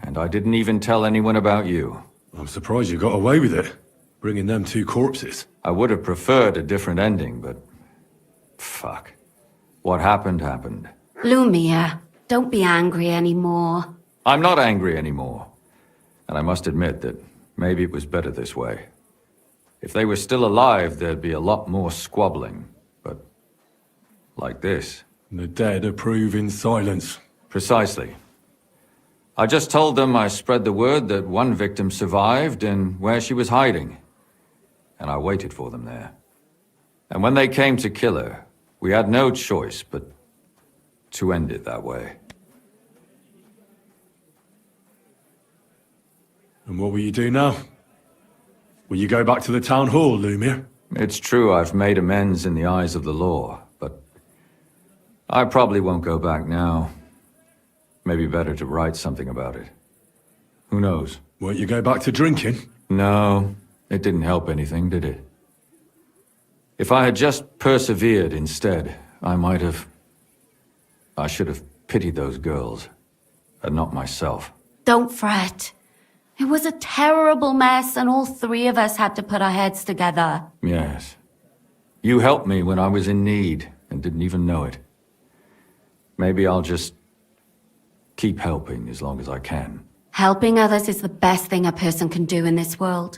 and I didn't even tell anyone about you. I'm surprised you got away with it, bringing them two corpses. I would have preferred a different ending, but... Fuck. What happened, happened. Lumia, don't be angry anymore. I'm not angry anymore. And I must admit that maybe it was better this way. If they were still alive, there'd be a lot more squabbling. But... like this. The dead approve in silence. Precisely. I just told them I spread the word that one victim survived and where she was hiding. And I waited for them there. And when they came to kill her, we had no choice but to end it that way. And what will you do now? Will you go back to the town hall, Lumir? It's true I've made amends in the eyes of the law, but I probably won't go back now. Maybe better to write something about it. Who knows? Won't you go back to drinking? No, it didn't help anything, did it? If I had just persevered instead, I should have pitied those girls, and not myself. Don't fret. It was a terrible mess, and all three of us had to put our heads together. Yes. You helped me when I was in need, and didn't even know it. Maybe I'll just keep helping as long as I can. Helping others is the best thing a person can do in this world.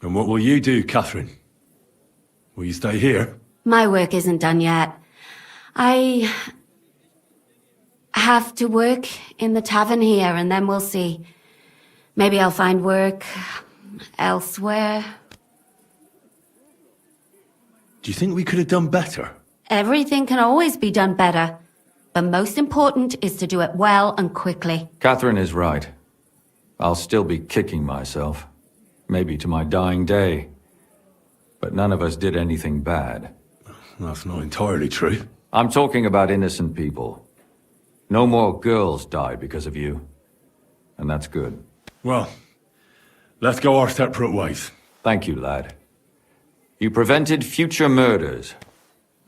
And what will you do, Catherine? Will you stay here? My work isn't done yet. I have to work in the tavern here, and then we'll see. Maybe I'll find work elsewhere. Do you think we could have done better? Everything can always be done better. But most important is to do it well and quickly. Catherine is right. I'll still be kicking myself. Maybe to my dying day. But none of us did anything bad. That's not entirely true. I'm talking about innocent people. No more girls died because of you. And that's good. Well, let's go our separate ways. Thank you, lad. You prevented future murders.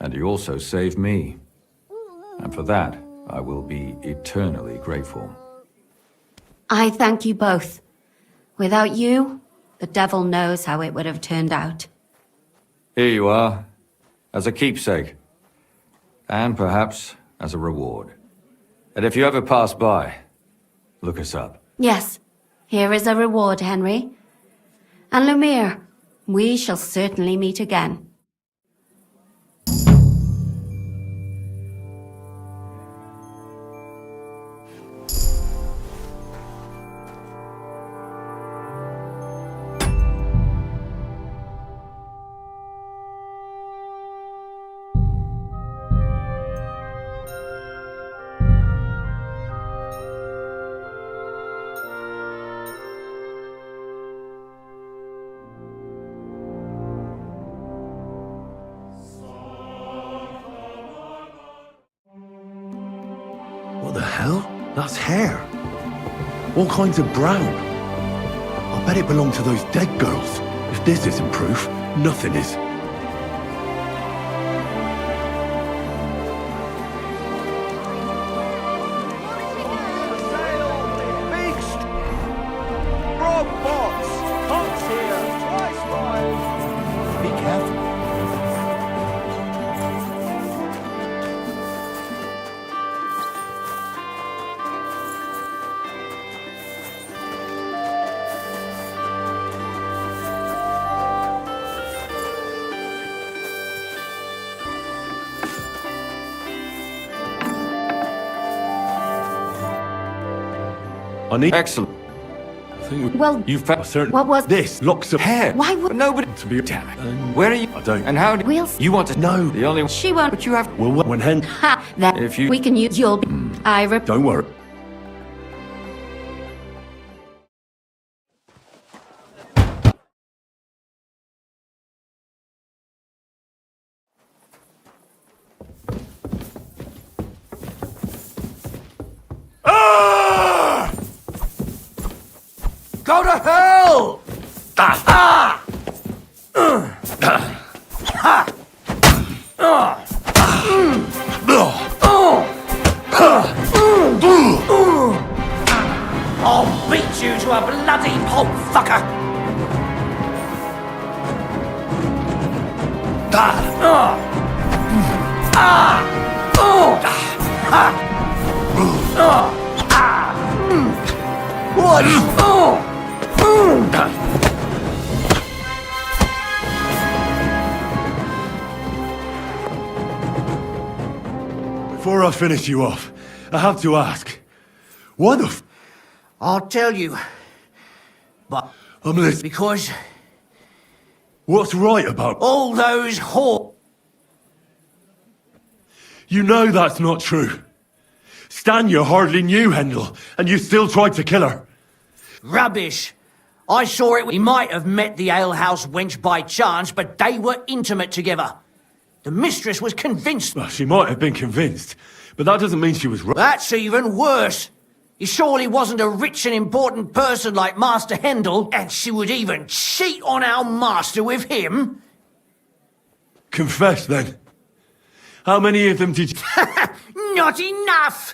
And you also saved me. And for that, I will be eternally grateful. I thank you both. Without you, the devil knows how it would have turned out. Here you are, as a keepsake. And perhaps as a reward. And if you ever pass by, look us up. Yes, here is a reward, Henry. And Lumir, we shall certainly meet again. What the hell? That's hair. All kinds of brown. I bet it belonged to those dead girls. If this isn't proof, nothing is. Be careful. I need... Excellent. I think we... Well, You found certain... what was... This locks up... Hair. Why would... Nobody... To be... Damn it. Where are you? I don't... And how do... We'll... You want to... No. The only... She won't... But you have... Well, when Hen... Ha! Then If you... we can use... You'll be... Don't worry. Go to hell! I'll beat you to a bloody pulp, fucker! Before I finish you off, I have to ask, why the f... I'll tell you. But... I'm listening. Because... What's right about... all those whore... You know that's not true. Stan you hardly knew Hendel, and you still tried to kill her. Rubbish. I saw it. We might have met the alehouse wench by chance, but they were intimate together. The mistress was convinced. Well, she might have been convinced, but that doesn't mean she was right. That's even worse. He surely wasn't a rich and important person like Master Hendel, and she would even cheat on our master with him. Confess, then. How many of them did you... Not enough!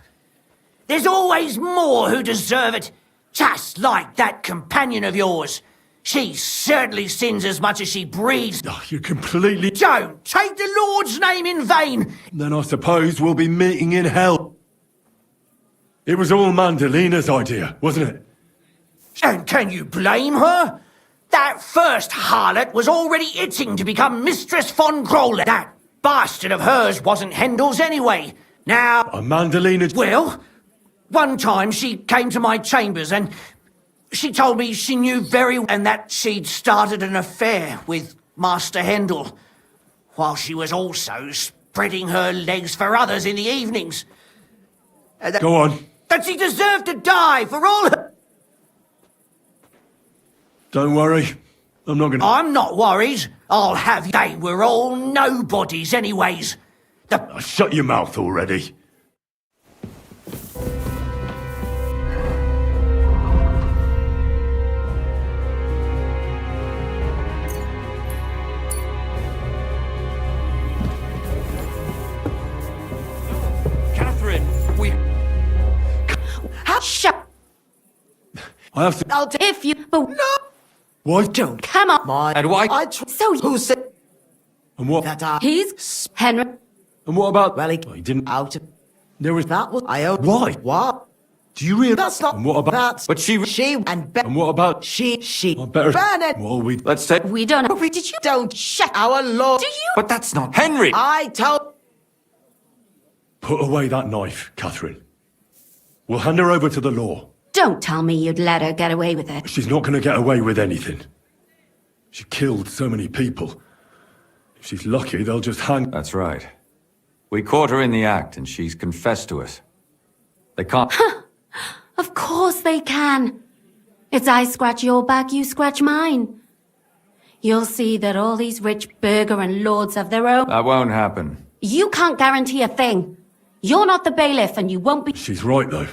There's always more who deserve it. Just like that companion of yours. She certainly sins as much as she breathes. Oh, you completely... Don't take the Lord's name in vain! Then I suppose we'll be meeting in hell. It was all Mandalina's idea, wasn't it? And can you blame her? That first harlot was already itching to become Mistress von Groller. That bastard of hers wasn't Hendel's anyway. Now... Mandalina... Well... One time she came to my chambers and she told me she knew very well and that she'd started an affair with Master Hendel, while she was also spreading her legs for others in the evenings. Go on. That she deserved to die for all her... Don't worry. I'm not gonna... I'm not worried. I'll have you. They were all nobodies anyways. Shut your mouth already. Shut. I have to... I'll if you... But no. Why? Don't. Come on. And why? So Who said... And what? He's... Henry. And what about... Well, he didn't... Out. There was... That was... I... Why? What? Do you really... That's not... And what about... That's... But she... And... And what about... She... I better... Bernard! Well, we... Let's take... We don't know. Did you... Don't shut our Lord. Do you... But that's not Henry! I told... Put away that knife, Catherine. We'll hand her over to the law. Don't tell me you'd let her get away with it. She's not going to get away with anything. She killed so many people. If she's lucky, they'll just hang... That's right. We caught her in the act, and she's confessed to us. They can't... Of course they can. It's I scratch your back, you scratch mine. You'll see that all these rich burgher and lords have their own... That won't happen. You can't guarantee a thing. You're not the bailiff, and you won't be... She's right, though.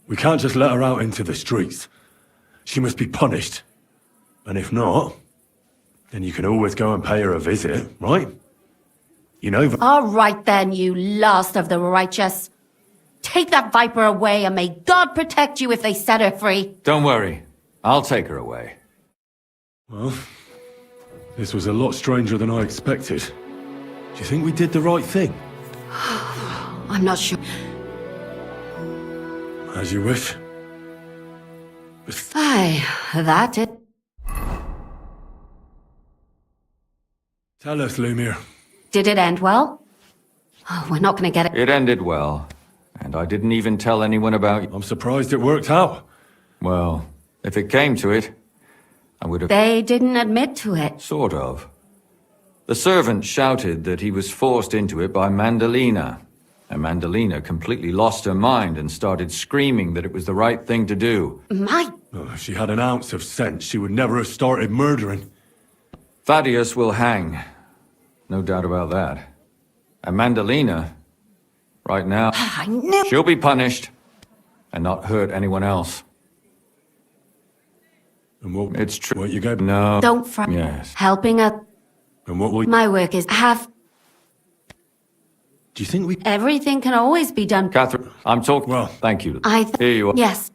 We can't just let her out into the streets. She must be punished. And if not, then you can always go and pay her a visit, right? You know... All right then, you last of the righteous. Take that viper away, and may God protect you if they set her free. Don't worry. I'll take her away. Well, this was a lot stranger than I expected. Do you think we did the right thing? I'm not sure. As you wish. Aye, that it. Tell us, Lumiere. Did it end well? Oh, we're not going to get it. It ended well, and I didn't even tell anyone about you. I'm surprised it worked out. Well, if it came to it, I would have... They didn't admit to it. Sort of. The servant shouted that he was forced into it by Mandalina. And Mandalina completely lost her mind and started screaming that it was the right thing to do. Oh, if she had an ounce of sense, she would never have started murdering. Thaddeus will hang. No doubt about that. And Mandalina, right now, I knew... she'll be punished and not hurt anyone else. And what... It's true. What you gave... No. Don't fret. Yes. Helping her. And what will... My work is have... Do you think we... Everything can always be done. Catherine, I'm talking... Well, thank you. Here you are. Yes.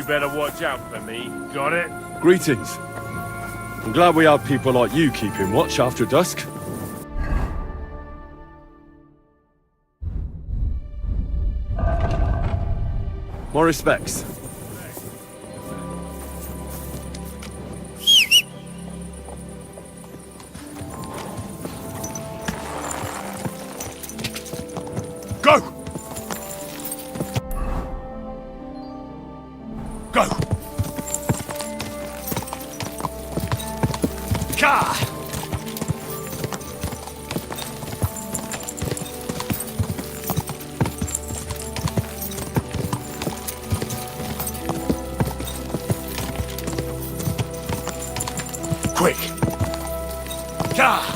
better watch out for me. Got it? Greetings. I'm glad we have people like you keeping watch after dusk. More respects. Go! Go! Ka! Quick! Ka!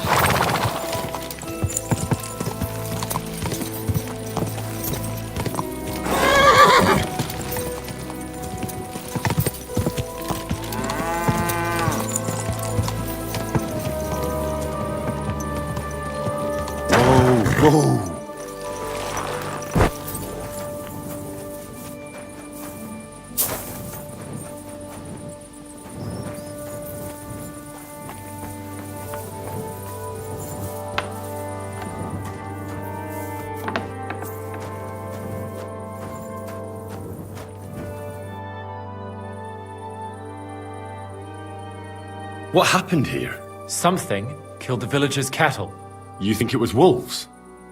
Whoa! What happened here? Something killed the villagers' cattle. You think it was wolves?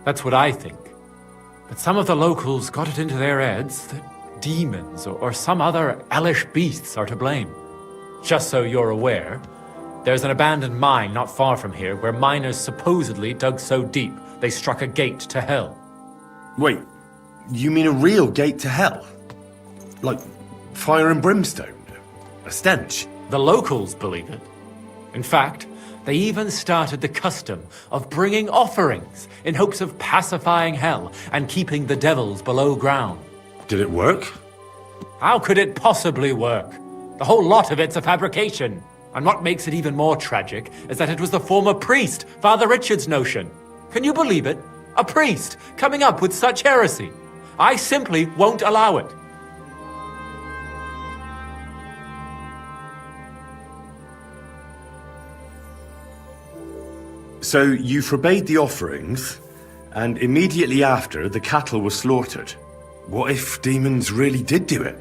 That's what I think. But some of the locals got it into their heads that demons or some other hellish beasts are to blame. Just so you're aware, there's an abandoned mine not far from here where miners supposedly dug so deep they struck a gate to hell. Wait, you mean a real gate to hell? Like fire and brimstone? A stench? The locals believe it. In fact, they even started the custom of bringing offerings in hopes of pacifying hell and keeping the devils below ground. Did it work? How could it possibly work? The whole lot of it's a fabrication. And what makes it even more tragic is that it was the former priest, Father Richard's notion. Can you believe it? A priest coming up with such heresy. I simply won't allow it. So you forbade the offerings, and immediately after, the cattle were slaughtered. What if demons really did do it?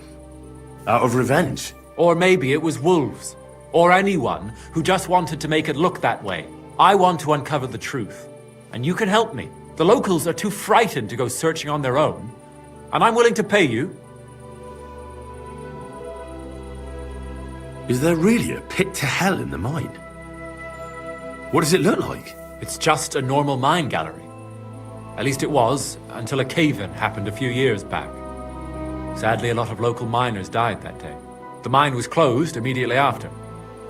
Out of revenge? Or maybe it was wolves. Or anyone who just wanted to make it look that way. I want to uncover the truth. And you can help me. The locals are too frightened to go searching on their own. And I'm willing to pay you. Is there really a pit to hell in the mine? What does it look like? It's just a normal mine gallery. At least it was, until a cave-in happened a few years back. Sadly, a lot of local miners died that day. The mine was closed immediately after.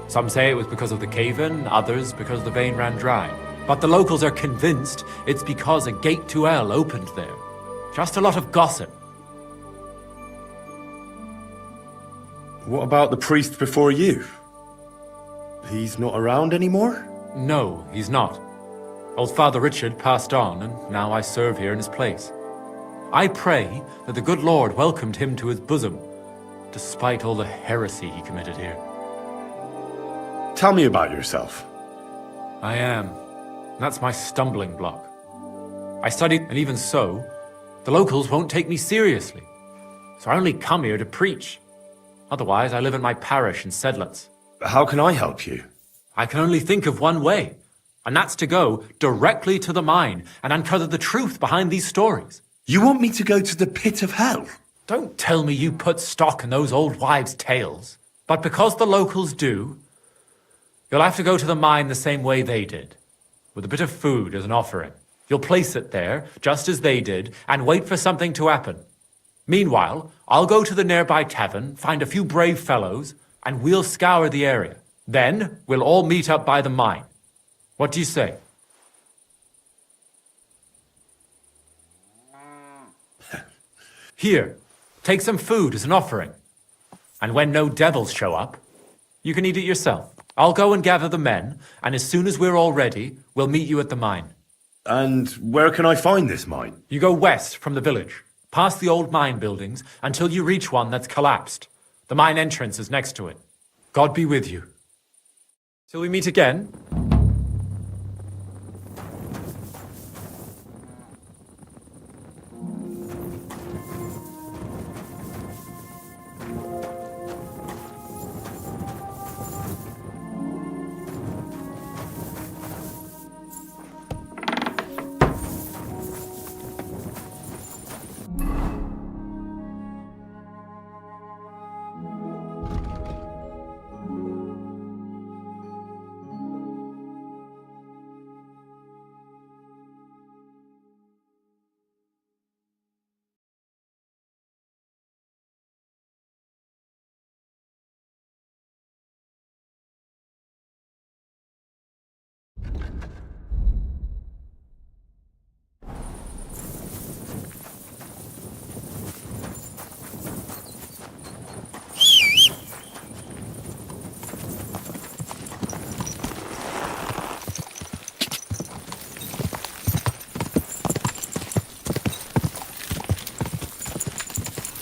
Some say it was because of the cave-in, others because the vein ran dry. But the locals are convinced it's because a gate to hell opened there. Just a lot of gossip. What about the priest before you? He's not around anymore? No, he's not. Old Father Richard passed on, and now I serve here in his place. I pray that the good Lord welcomed him to his bosom, despite all the heresy he committed here. Tell me about yourself. I am. That's my stumbling block. I studied, and even so, the locals won't take me seriously. So I only come here to preach. Otherwise, I live in my parish in Sedlitz. How can I help you? I can only think of one way, and that's to go directly to the mine and uncover the truth behind these stories. You want me to go to the pit of hell? Don't tell me you put stock in those old wives' tales. But because the locals do, you'll have to go to the mine the same way they did, with a bit of food as an offering. You'll place it there, just as they did, and wait for something to happen. Meanwhile, I'll go to the nearby tavern, find a few brave fellows, and we'll scour the area. Then, we'll all meet up by the mine. What do you say? Here, take some food as an offering. And when no devils show up, you can eat it yourself. I'll go and gather the men, and as soon as we're all ready, we'll meet you at the mine. And where can I find this mine? You go west from the village, past the old mine buildings, until you reach one that's collapsed. The mine entrance is next to it. God be with you. Till we meet again.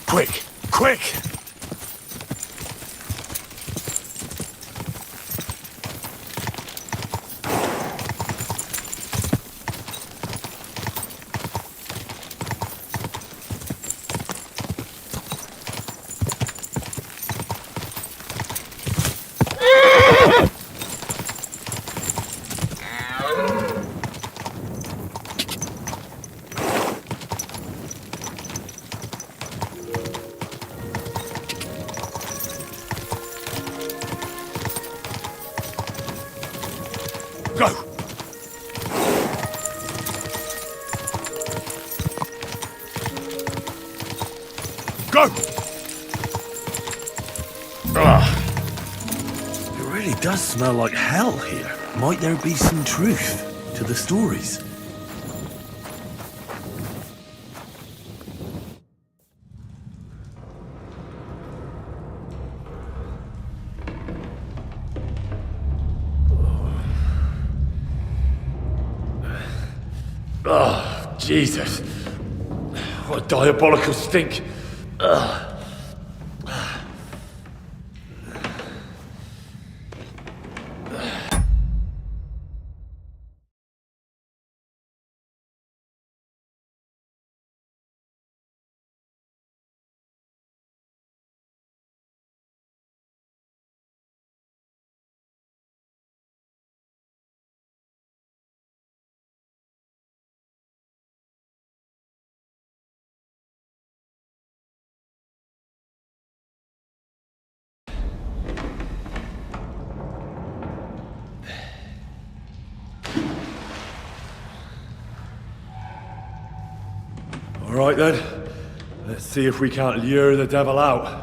Quick! Quick! Go! Go! It really does smell like hell here. Might there be some truth to the stories? Oh, Jesus. What a diabolical stink. Ugh. All right then, let's see if we can't lure the devil out.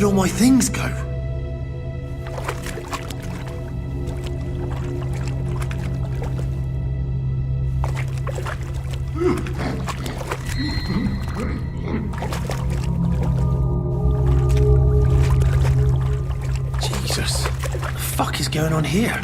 did all my things go? Jesus, what the fuck is going on here?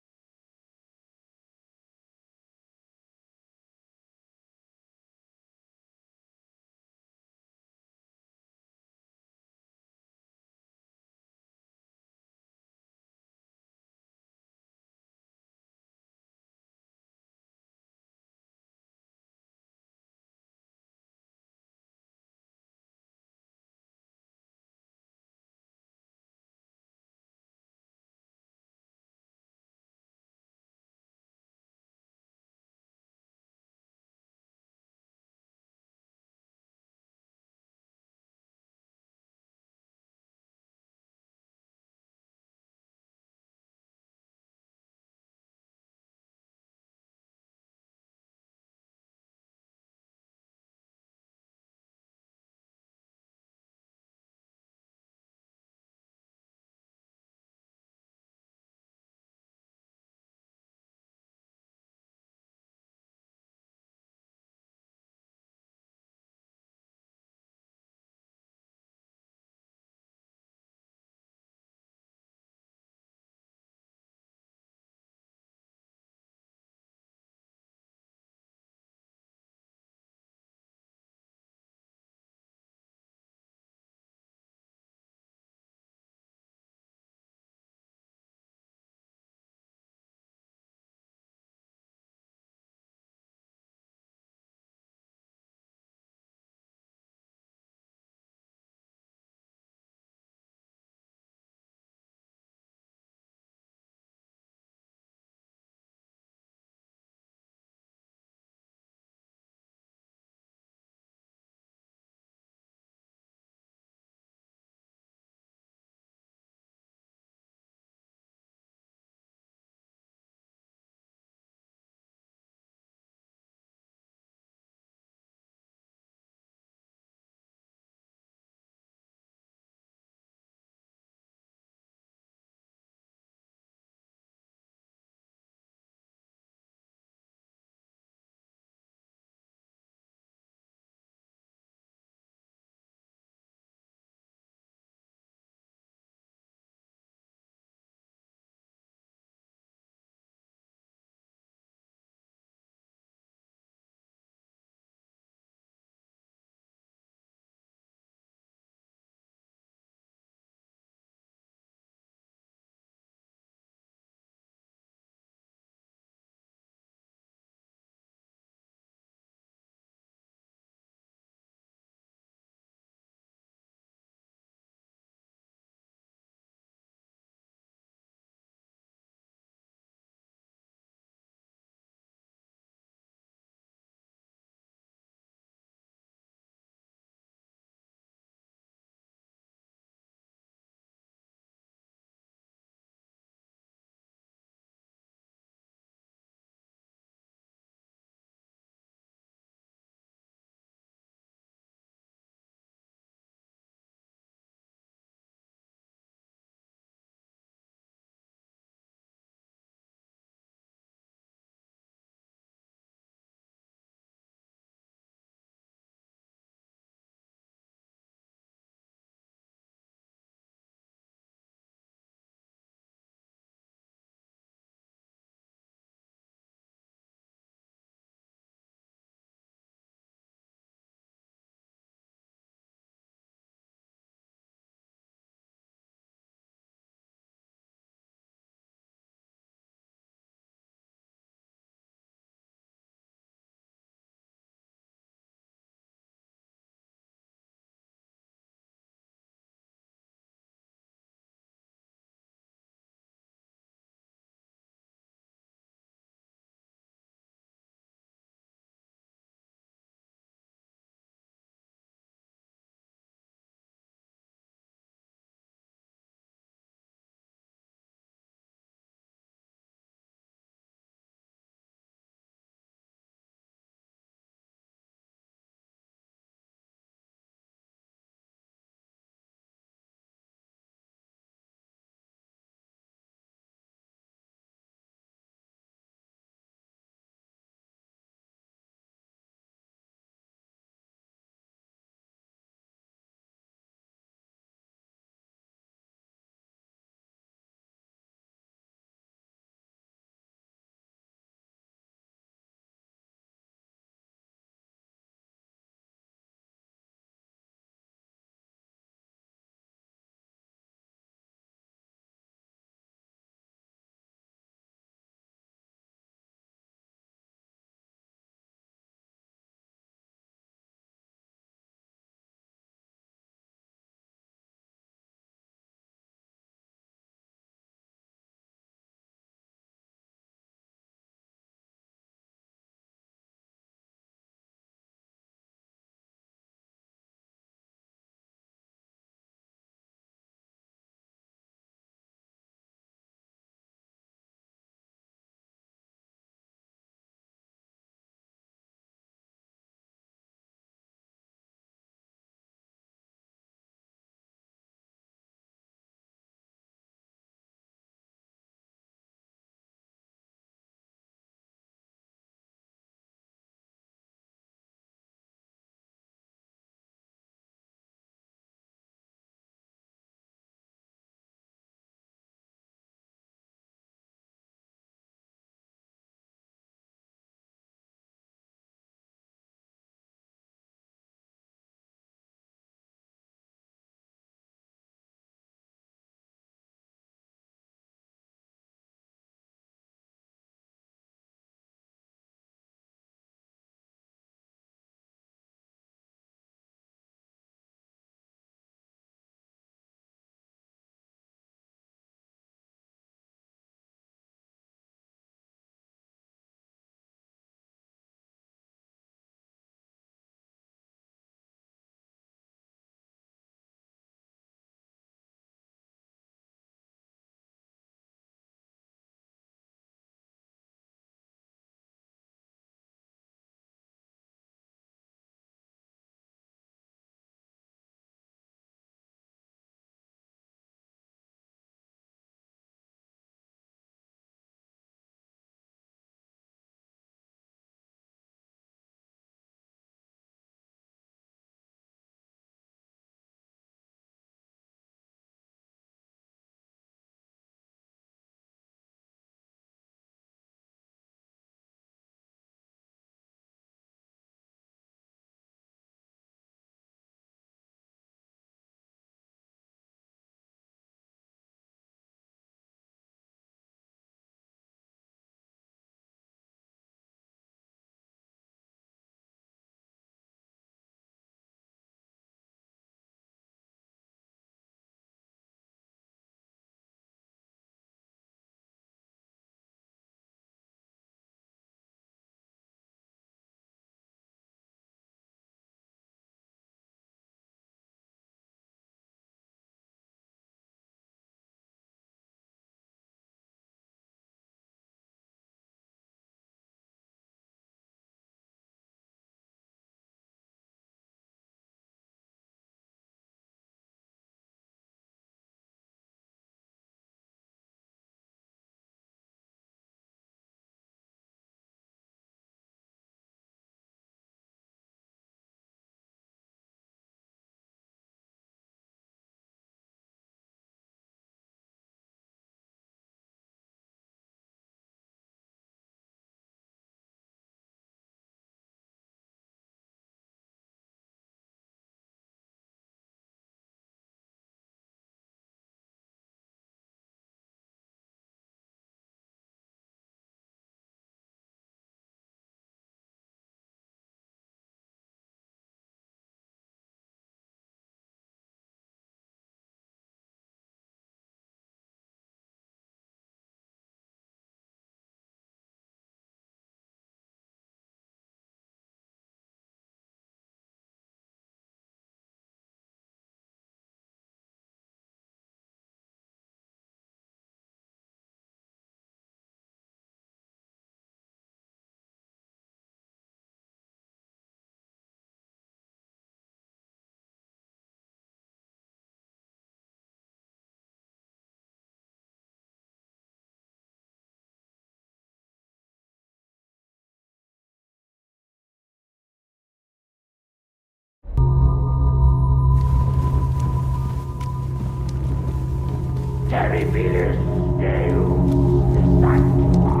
Terribilis Deus, Sanctua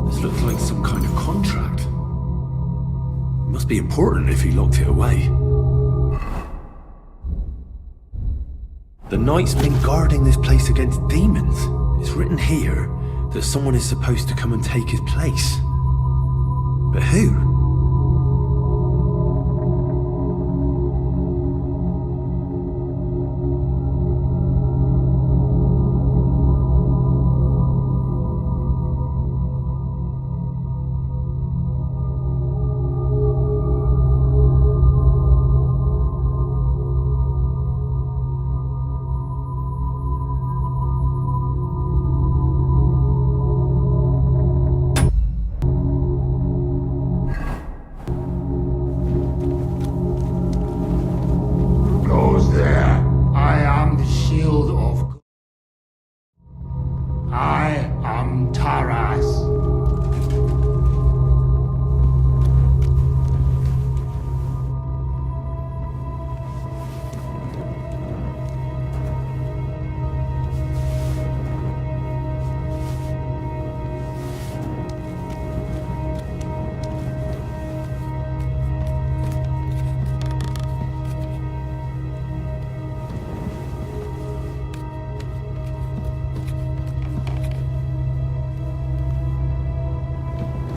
This looks like some kind of contract. It must be important if he locked it away. The knight's been guarding this place against demons. It's written here that someone is supposed to come and take his place. But who? goes there. I am the shield of... I am Taras.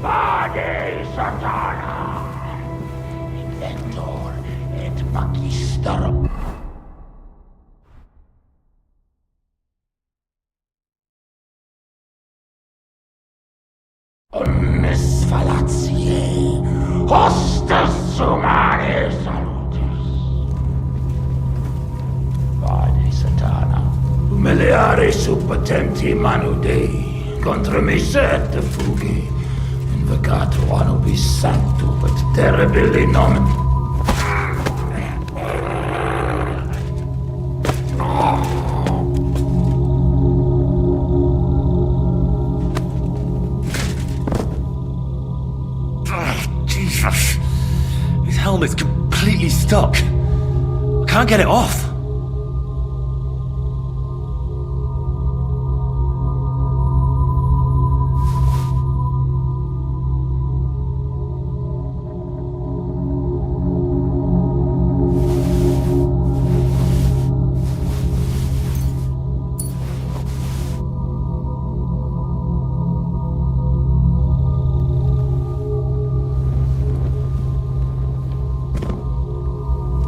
Vade Satana, Inventor et Magister. Omnis Falatiae, hostes humanae salutis. Vade Satana, humiliare suppotenti manu Dei, contra me sed fugi. Invocato anubis sancto et terribili nomen. Jesus. His helmet's completely stuck. I can't get it off.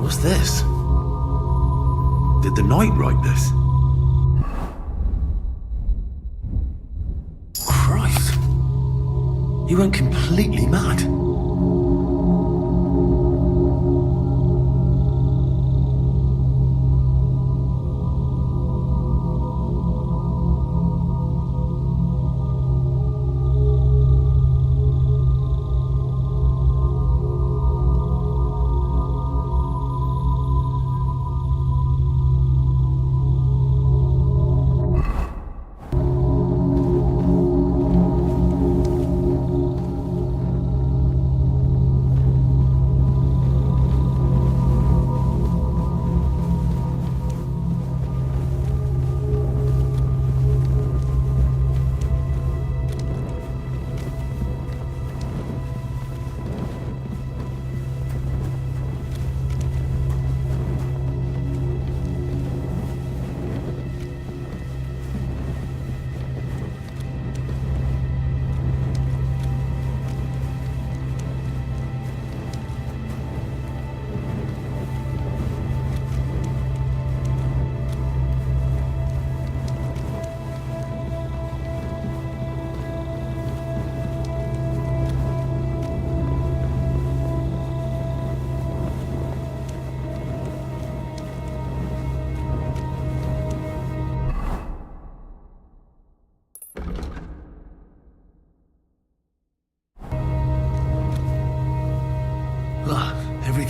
What's this? Did the knight write this? Christ. He went completely mad.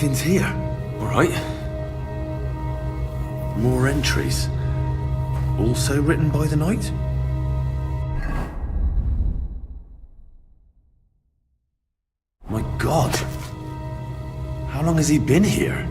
everything's here. All right. More entries. Also written by the knight? My God. How long has he been here?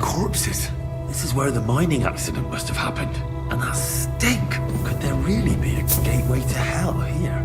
Corpses. This is where the mining accident must have happened. And that stink! Could there really be a gateway to hell here?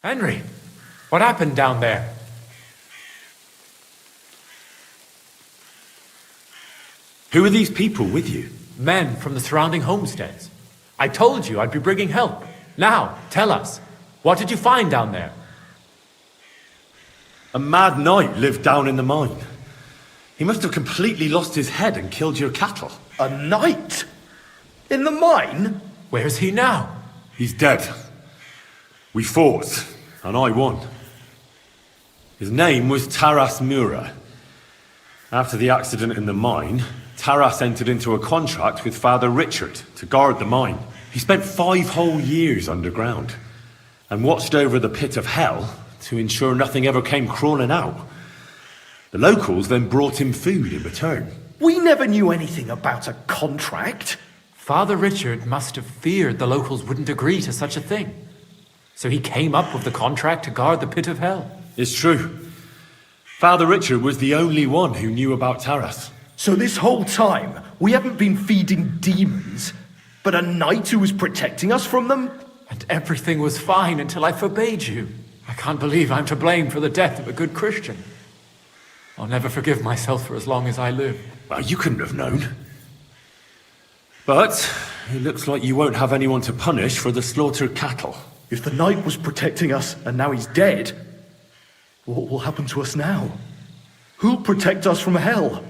Henry, what happened down there? Who are these people with you? Men from the surrounding homesteads. I told you I'd be bringing help. Now, tell us, what did you find down there? A mad knight lived down in the mine. He must have completely lost his head and killed your cattle. A knight? In the mine? Where's he now? He's dead. We fought, and I won. His name was Taras Mura. After the accident in the mine, Taras entered into a contract with Father Richard to guard the mine. He spent 5 whole years underground and watched over the pit of hell to ensure nothing ever came crawling out. The locals then brought him food in return. We never knew anything about a contract. Father Richard must have feared the locals wouldn't agree to such a thing. So he came up with the contract to guard the pit of hell. It's true. Father Richard was the only one who knew about Taras. So this whole time, we haven't been feeding demons, but a knight who was protecting us from them? And everything was fine until I forbade you. I can't believe I'm to blame for the death of a good Christian. I'll never forgive myself for as long as I live. Well, you couldn't have known. But it looks like you won't have anyone to punish for the slaughtered cattle. If the knight was protecting us and now he's dead, what will happen to us now? Who'll protect us from hell?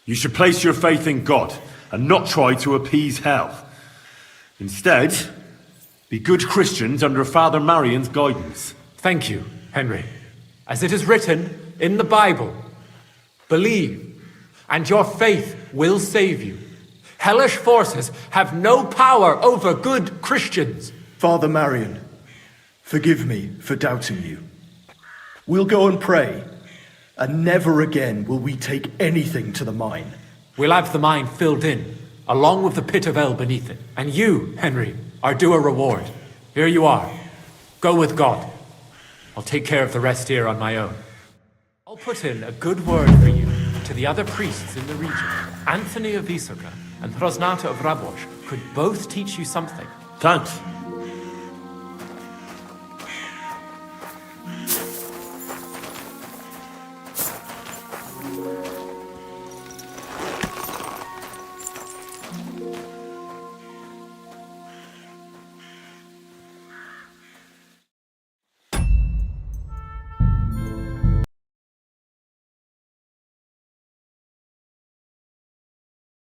You should place your faith in God and not try to appease hell. Instead, be good Christians under Father Marion's guidance. Thank you, Henry. As it is written in the Bible, believe, and your faith will save you. Hellish forces have no power over good Christians. Father Marion, forgive me for doubting you. We'll go and pray, and never again will we take anything to the mine. We'll have the mine filled in, along with the pit of hell beneath it. And you, Henry, are due a reward. Here you are. Go with God. I'll take care of the rest here on my own. I'll put in a good word for you to the other priests in the region. Anthony of Isoka and Rosnata of Rabosh could both teach you something. Thanks.